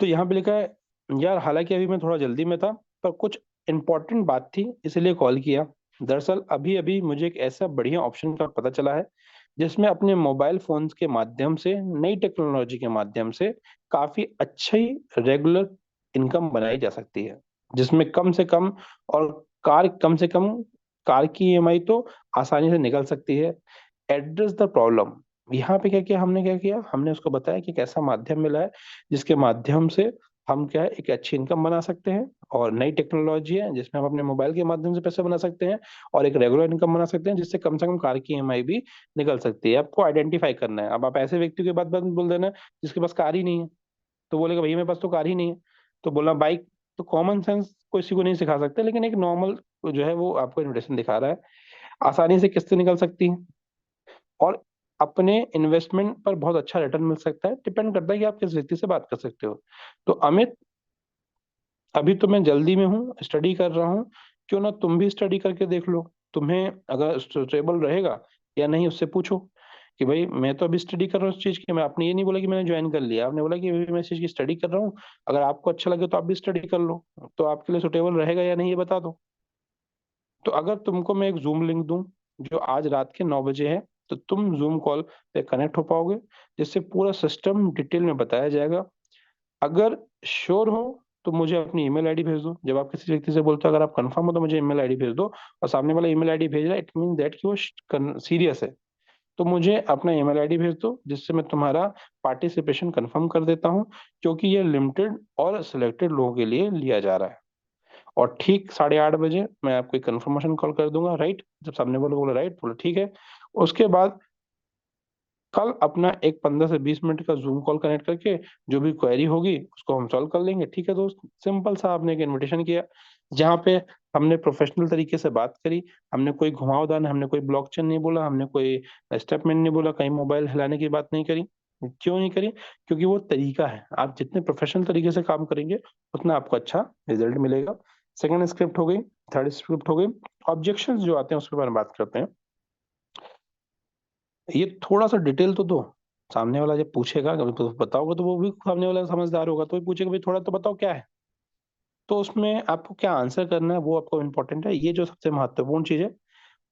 तो यहाँ पे लिखा है यार हालांकि अभी मैं थोड़ा जल्दी में था, पर कुछ इंपॉर्टेंट बात थी इसलिए कॉल किया। दरअसल अभी अभी मुझे एक ऐसा बढ़िया ऑप्शन का पता चला है जिसमें अपने मोबाइल फोन्स के माध्यम से, नई टेक्नोलॉजी के माध्यम से काफी अच्छी रेगुलर इनकम बनाई जा सकती है, जिसमें कम से कम और कार कम से कम कार की ईएमआई तो आसानी से निकल सकती है। एड्रेस द प्रॉब्लम, यहाँ पे क्या किया, हमने क्या किया, हमने उसको बताया कि एक ऐसा माध्यम मिला है जिसके माध्यम से हम क्या है एक अच्छी इनकम बना सकते हैं, और नई टेक्नोलॉजी है जिसमें हम अपने मोबाइल के माध्यम से पैसे बना सकते हैं, और एक रेगुलर इनकम बना सकते हैं जिससे कम से कम कार की ईएमआई भी निकल सकती है। आपको आइडेंटिफाई करना है। अब आप ऐसे व्यक्ति के बात बात बोल देना जिसके पास कार ही नहीं है, तो बोलेगा भैया मेरे पास तो कार ही नहीं है। तो बोला बाइक, तो कॉमन सेंस किसी को नहीं सिखा सकते, लेकिन एक नॉर्मल जो है वो आपको इन्विटेशन दिखा रहा है। आसानी से किस्तें निकल सकती हैं, और अपने इन्वेस्टमेंट पर बहुत अच्छा रिटर्न मिल सकता है। डिपेंड करता है कि आप किस व्यक्ति से बात कर सकते हो। तो अमित, अभी तो मैं जल्दी में हूँ, स्टडी कर रहा हूँ, क्यों ना तुम भी स्टडी करके देख लो, तुम्हें अगर सुटेबल रहेगा या नहीं, उससे पूछो कि भाई मैं तो अभी स्टडी कर रहा हूँ उस चीज की। मैं, आपने ये नहीं बोला कि मैंने ज्वाइन कर लिया, आपने बोला कि अभी मैं इस चीज की स्टडी कर रहा हूँ, अगर आपको अच्छा लगे तो आप भी स्टडी कर लो। तो आपके लिए सुटेबल रहेगा या नहीं ये बता दो। तो अगर तुमको मैं एक जूम लिंक दूं जो आज रात के 9 बजे है, तो तुम जूम कॉल पे कनेक्ट हो पाओगे, जिससे पूरा सिस्टम डिटेल में बताया जाएगा। अगर श्योर हो तो मुझे अपनी ईमेल आईडी भेज दो। जब आप किसी व्यक्ति से बोलते हो अगर आप कंफर्म हो तो मुझे ईमेल आईडी भेज दो, और सामने वाला ईमेल आईडी भेज रहा है, इट मीन दैट कि वो सीरियस है। तो मुझे अपना ईमेल आईडी भेज दो, जिससे मैं तुम्हारा पार्टिसिपेशन कंफर्म कर देता हूँ, क्योंकि ये लिमिटेड और सिलेक्टेड लोगों के लिए लिया जा रहा है। और ठीक 8:30 बजे मैं आपको एक कंफर्मेशन कॉल कर दूंगा, राइट? जब सामने वाले को बोला राइट, बोला ठीक है। उसके बाद कल अपना एक 15 से 20 मिनट का जूम कॉल कनेक्ट करके जो भी क्वेरी होगी उसको हम सॉल्व कर लेंगे, ठीक है दोस्त? सिंपल सा आपने एक इनविटेशन किया जहाँ पे हमने प्रोफेशनल तरीके से बात करी। हमने कोई घुमावदार, हमने कोई ब्लॉकचेन नहीं बोला, हमने कोई स्टेटमेंट नहीं बोला, कहीं मोबाइल हिलाने की बात नहीं करी। क्यों नहीं करी? क्योंकि वो तरीका है। आप जितने प्रोफेशनल तरीके से काम करेंगे उतना आपको अच्छा रिजल्ट मिलेगा। सेकंड स्क्रिप्ट हो गई, थर्ड स्क्रिप्ट हो गई। ऑब्जेक्शंस जो आते हैं उसके बारे में बात करते हैं। ये थोड़ा सा डिटेल तो दो। सामने वाला जब पूछेगा कभी तो बताओगे तो वो भी सामने वाला समझदार होगा तो भी पूछेगा भाई थोड़ा तो बताओ क्या है। तो उसमें आपको क्या आंसर करना है वो आपको इम्पोर्टेंट है। ये जो सबसे महत्वपूर्ण चीज है,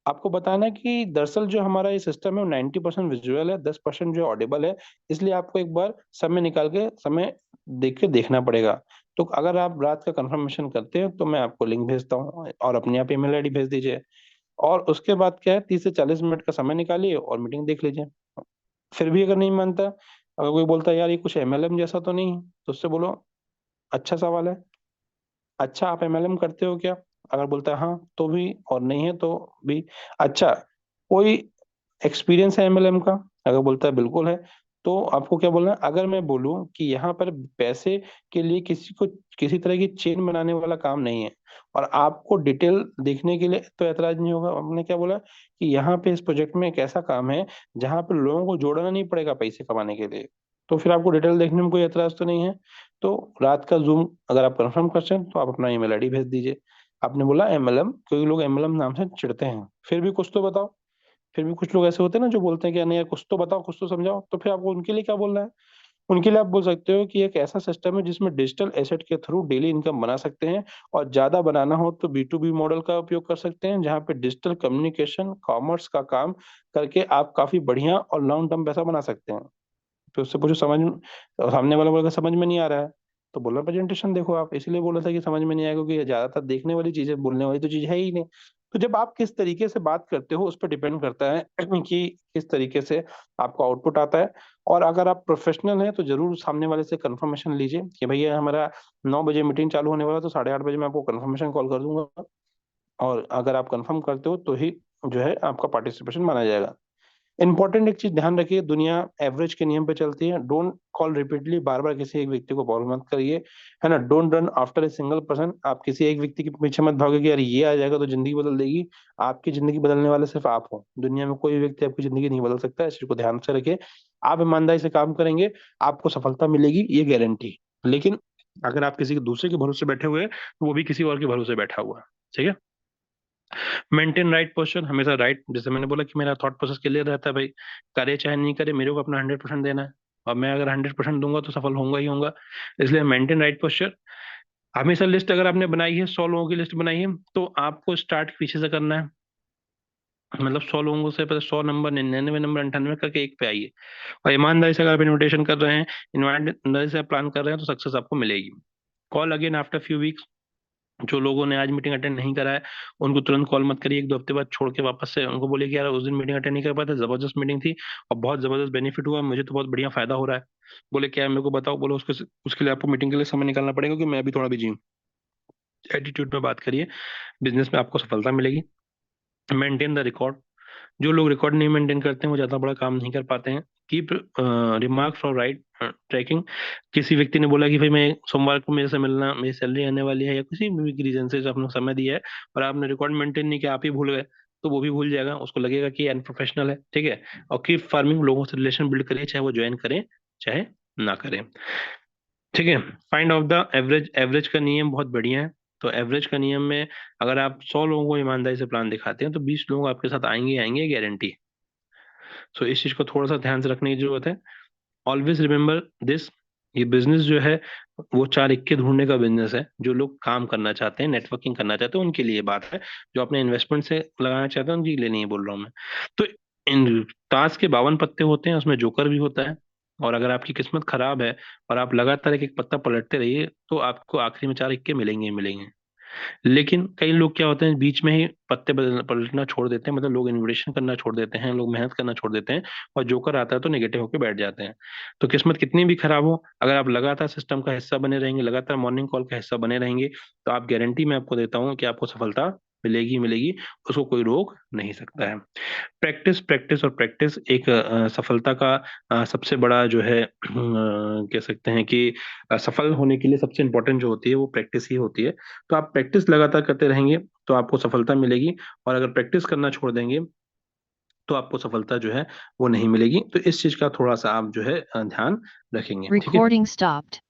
आपको बताना है कि दरअसल जो हमारा ये सिस्टम है वो 90% विजुअल है, 10% जो ऑडिबल है। इसलिए आपको एक बार समय निकाल के समय देख के देखना पड़ेगा। तो अगर आप रात का कंफर्मेशन करते हैं तो मैं आपको लिंक भेजता हूँ और अपने आप ईमेल आईडी भेज दीजिए। और उसके बाद क्या है, 30 से 40 मिनट का समय निकालिए और मीटिंग देख लीजिए। फिर भी अगर नहीं मानता, अगर कोई बोलता है यार ये कुछ एमएलएम जैसा तो नहीं है, तो उससे बोलो अच्छा सवाल है, अच्छा आप एमएलएम करते हो क्या? अगर बोलता है हाँ तो भी, और नहीं है तो भी, अच्छा कोई एक्सपीरियंस है एमएलएम का? अगर बोलता है बिल्कुल है, तो आपको क्या बोलना है? अगर मैं बोलूं कि यहाँ पर पैसे के लिए किसी को किसी तरह की चेन बनाने वाला काम नहीं है और आपको डिटेल देखने के लिए तो ऐतराज नहीं होगा। हमने क्या बोला कि यहाँ पे इस प्रोजेक्ट में एक ऐसा काम है जहाँ पे लोगों को जोड़ना नहीं पड़ेगा पैसे कमाने के लिए, तो फिर आपको डिटेल देखने में कोई ऐतराज तो नहीं है। तो रात का जूम अगर आप कंफर्म करते हैं तो आप अपना ईमेल आईडी भेज दीजिए। आपने बोला एमएलएम, क्योंकि लोग एमएलएम नाम से चिढ़ते हैं, फिर भी कुछ तो बताओ। फिर भी कुछ लोग ऐसे होते हैं ना जो बोलते हैं कि नहीं यार कुछ तो बताओ, कुछ तो समझाओ, तो फिर आपको उनके लिए क्या बोलना है? उनके लिए आप बोल सकते हो कि एक ऐसा सिस्टम है जिसमें डिजिटल एसेट के थ्रू डेली इनकम बना सकते हैं, और ज्यादा बनाना हो तो B2B मॉडल का उपयोग कर सकते हैं, जहाँ पे डिजिटल कम्युनिकेशन कॉमर्स का काम करके आप काफी बढ़िया और लॉन्ग टर्म पैसा बना सकते हैं। तो उससे पूछो समझ में, और सामने वाला बोलेगा समझ में नहीं आ रहा है, तो बोला प्रेजेंटेशन देखो आप। इसीलिए बोला था कि समझ में नहीं आएगा क्योंकि ज्यादातर देखने वाली चीजें, बोलने वाली तो चीज है ही नहीं। तो जब आप किस तरीके से बात करते हो उस पर डिपेंड करता है कि किस तरीके से आपका आउटपुट आता है। और अगर आप प्रोफेशनल हैं तो जरूर सामने वाले से कंफर्मेशन लीजिए कि भैया हमारा 9 बजे मीटिंग चालू होने वाला है, तो 8:30 बजे मैं आपको कंफर्मेशन कॉल कर दूंगा। और अगर आप कंफर्म करते हो तो ही जो है आपका पार्टिसिपेशन माना जाएगा। इंपॉर्टेंट एक चीज ध्यान रखिए, दुनिया एवरेज के नियम पे चलती है। डोंट कॉल रिपीटली, बार बार किसी एक व्यक्ति को कॉल मत करिए, है ना? Don't run after a single person. आप किसी एक व्यक्ति के पीछे मत भागो कि यार ये आ जाएगा तो जिंदगी बदल देगी। आपकी जिंदगी बदलने वाले सिर्फ आप हो, दुनिया में कोई व्यक्ति आपकी जिंदगी नहीं बदल सकता है। इस चीज को ध्यान से रखिए। आप ईमानदारी से काम करेंगे, आपको सफलता मिलेगी, ये गारंटी। लेकिन अगर आप किसी दूसरे के भरोसे बैठे हुए हैं तो वो भी किसी और के भरोसे बैठा हुआ है, ठीक है? मेंटेन राइट पोस्चर, हमेशा राइट, जैसे मैंने बोला कि मेरा थॉट प्रोसेस क्लियर रहता है भाई, करे चाहे नहीं करे मेरे को अपना 100% देना है। और मैं अगर 100% दूंगा तो सफल होऊंगा ही होऊंगा। इसलिए मेंटेन राइट पोस्चर। हमेशा लिस्ट अगर आपने बनाई है, 100 लोगों की लिस्ट बनाई है, तो आपको स्टार्ट पीछे से करना है। मतलब 100 लोगों से पहले 100 नंबर, 99 नंबर, 98 करके एक पे आइए। और ईमानदारी से अगर आप इन्विटेशन कर रहे हैं, ईमानदारी से प्लान कर रहे हैं, तो सक्सेस आपको मिलेगी। Call again after few weeks. जो लोगों ने आज मीटिंग अटेंड नहीं करा है उनको तुरंत कॉल मत करिए, 1-2 हफ्ते बाद छोड़ के वापस से उनको बोलिए कि यार उस दिन मीटिंग अटेंड नहीं कर पाया था, जबरदस्त मीटिंग थी और बहुत जबरदस्त बेनिफिट हुआ, मुझे तो बहुत बढ़िया फायदा हो रहा है। बोले क्या है मेरे को बताओ, बोलो उसके उसके लिए आपको मीटिंग के लिए समय निकालना पड़ेगा क्योंकि मैं अभी थोड़ा बिजी हूँ। एटीट्यूड में बात करिए, बिजनेस में आपको सफलता मिलेगी। Maintain the record. जो लोग रिकॉर्ड नहीं मेंटेन करते हैं वो ज्यादा बड़ा काम नहीं कर पाते हैं। कीप रिमार्क्स और राइट ट्रैकिंग। किसी व्यक्ति ने बोला कि भाई मैं सोमवार को मेरे से मिलना, मेरी सैलरी आने वाली है, या किसी भी रीजन से आपने समय दिया है और आपने रिकॉर्ड मेंटेन नहीं किया, आप ही भूल गए, तो वो भी भूल जाएगा, उसको लगेगा कि अनप्रोफेशनल है, ठीक है? और कीप फार्मिंग, लोगों से रिलेशन बिल्ड करिए, चाहे वो ज्वाइन करें चाहे ना करें, ठीक है? Find out the average. Average का नियम बहुत बढ़िया है। तो एवरेज का नियम में अगर आप 100 लोगों को ईमानदारी से प्लान दिखाते हैं तो 20 लोग आपके साथ आएंगे आएंगे, गारंटी। सो इस चीज को थोड़ा सा ध्यान से रखने की जरूरत है। ऑलवेज रिमेम्बर दिस, ये बिजनेस जो है वो 4 इक्के ढूंढने का बिजनेस है। जो लोग काम करना चाहते हैं, नेटवर्किंग करना चाहते हैं, उनके लिए ये बात है। जो अपने इन्वेस्टमेंट से लगाना चाहते हैं उनके लिए नहीं बोल रहा हूँ मैं। तो इन ताश के 52 पत्ते होते हैं, उसमें जोकर भी होता है। और अगर आपकी किस्मत खराब है और आप लगातार एक एक पत्ता पलटते रहिए तो आपको आखिरी में 4 इक्के मिलेंगे ही मिलेंगे। लेकिन कई लोग क्या होते हैं, बीच में ही पत्ते पलटना छोड़ देते हैं, मतलब लोग इन्विटेशन करना छोड़ देते हैं, लोग मेहनत करना छोड़ देते हैं, और जोकर आता है तो नेगेटिव होकर बैठ जाते हैं। तो किस्मत कितनी भी खराब हो, अगर आप लगातार सिस्टम का हिस्सा बने रहेंगे, लगातार मॉर्निंग कॉल का हिस्सा बने रहेंगे, तो आप गारंटी मैं आपको देता हूँ कि आपको सफलता मिलेगी मिलेगी। उसको कोई रोक नहीं सकता है। प्रैक्टिस प्रैक्टिस और प्रैक्टिस एक सफलता का सबसे बड़ा जो है कह सकते हैं कि सफल होने के लिए सबसे इम्पोर्टेंट जो होती है वो प्रैक्टिस ही होती है। तो आप प्रैक्टिस लगातार करते रहेंगे तो आपको सफलता मिलेगी, और अगर प्रैक्टिस करना छोड़ देंगे तो आपको सफलता जो है वो नहीं मिलेगी। तो इस चीज का थोड़ा सा आप जो है ध्यान रखेंगे, ठीक है। Recording stopped.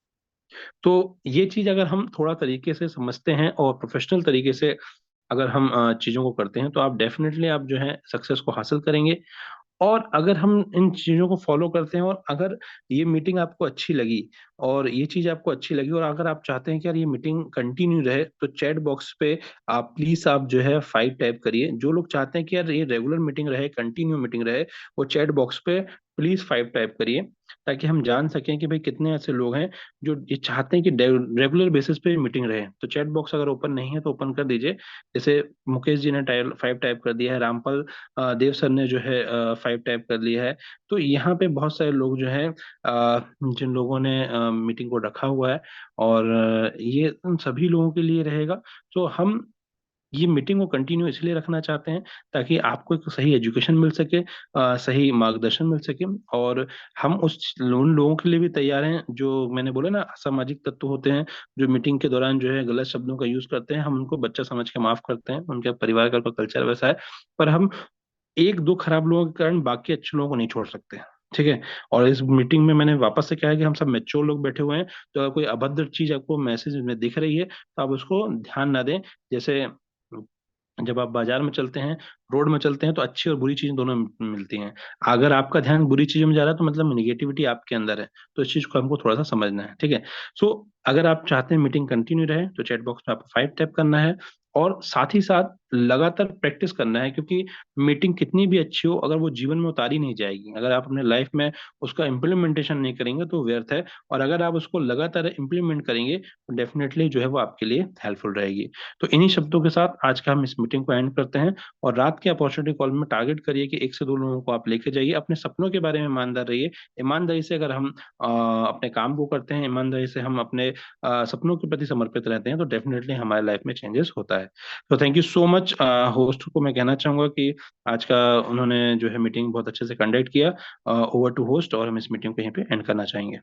तो ये चीज अगर हम थोड़ा तरीके से समझते हैं और प्रोफेशनल तरीके से अगर हम चीजों को करते हैं, तो आप डेफिनेटली आप जो है सक्सेस को हासिल करेंगे। और अगर हम इन चीज़ों को फ़ॉलो करते हैं, और अगर ये मीटिंग आपको अच्छी लगी और ये चीज़ आपको अच्छी लगी, और अगर आप चाहते हैं कि यार ये मीटिंग कंटिन्यू रहे, तो चैट बॉक्स पे आप प्लीज़ आप जो है 5 टाइप करिए। जो लोग चाहते हैं कि यार ये रेगुलर मीटिंग रहे, कंटिन्यू मीटिंग रहे, वो चैट बॉक्स पे प्लीज़ 5 टाइप करिए, ताकि हम जान सकें कि भाई कितने ऐसे लोग हैं जो ये चाहते हैं कि रेगुलर बेसिस पे मीटिंग रहे। तो चैट बॉक्स अगर ओपन नहीं है तो ओपन कर दीजिए। जैसे मुकेश जी ने 5 टाइप कर दिया है, रामपाल देव सर ने जो है 5 टाइप कर लिया है। तो यहाँ पे बहुत सारे लोग जो है जिन लोगों ने मीटिंग को रखा हुआ है, और ये उन सभी लोगों के लिए रहेगा। तो हम ये मीटिंग को कंटिन्यू इसलिए रखना चाहते हैं ताकि आपको एक सही एजुकेशन मिल सके, सही मार्गदर्शन मिल सके, और हम उन लोगों के लिए भी तैयार हैं जो मैंने बोला ना असामाजिक तत्व होते हैं, जो मीटिंग के दौरान जो है गलत शब्दों का यूज करते हैं। हम उनको बच्चा समझ के माफ करते हैं, उनके परिवार का कल्चर वैसा है। पर हम एक दो खराब लोगों के कारण बाकी अच्छे लोगों को नहीं छोड़ सकते, ठीक है। और इस मीटिंग में मैंने वापस से कहा है कि हम सब मैच्योर लोग बैठे हुए हैं। तो अगर कोई अभद्र चीज आपको मैसेज में दिख रही है तो आप उसको ध्यान ना दें। जैसे जब आप बाजार में चलते हैं, रोड में चलते हैं, तो अच्छी और बुरी चीजें दोनों मिलती हैं। अगर आपका ध्यान बुरी चीजों में जा रहा है तो मतलब निगेटिविटी आपके अंदर है। तो इस चीज को हमको थोड़ा सा समझना है, ठीक है। सो अगर आप चाहते हैं मीटिंग कंटिन्यू रहे, तो चैट बॉक्स में आपको 5 टैप करना है, और साथ ही साथ लगातार प्रैक्टिस करना है, क्योंकि मीटिंग कितनी भी अच्छी हो, अगर वो जीवन में उतारी नहीं जाएगी, अगर आप अपने लाइफ में उसका इम्प्लीमेंटेशन नहीं करेंगे तो व्यर्थ है। और अगर आप उसको लगातार इम्प्लीमेंट करेंगे तो डेफिनेटली जो है वो आपके लिए हेल्पफुल रहेगी। तो इन्हीं शब्दों के साथ आज का हम इस मीटिंग को एंड करते हैं। और रात के अपॉर्चुनिटी कॉल में टारगेट करिए कि 1 से 2 लोगों को आप लेके जाइए, अपने सपनों के बारे में ईमानदार रहिए। ईमानदारी से अगर हम अपने काम को करते हैं, ईमानदारी से हम अपने सपनों के प्रति समर्पित रहते हैं, तो डेफिनेटली हमारे लाइफ में चेंजेस होता है। तो thank you so much. Host को मैं कहना चाहूंगा कि आज का उन्होंने जो है मीटिंग बहुत अच्छे से कंडक्ट किया। ओवर टू होस्ट, और हम इस मीटिंग को यहीं पे एंड करना चाहेंगे।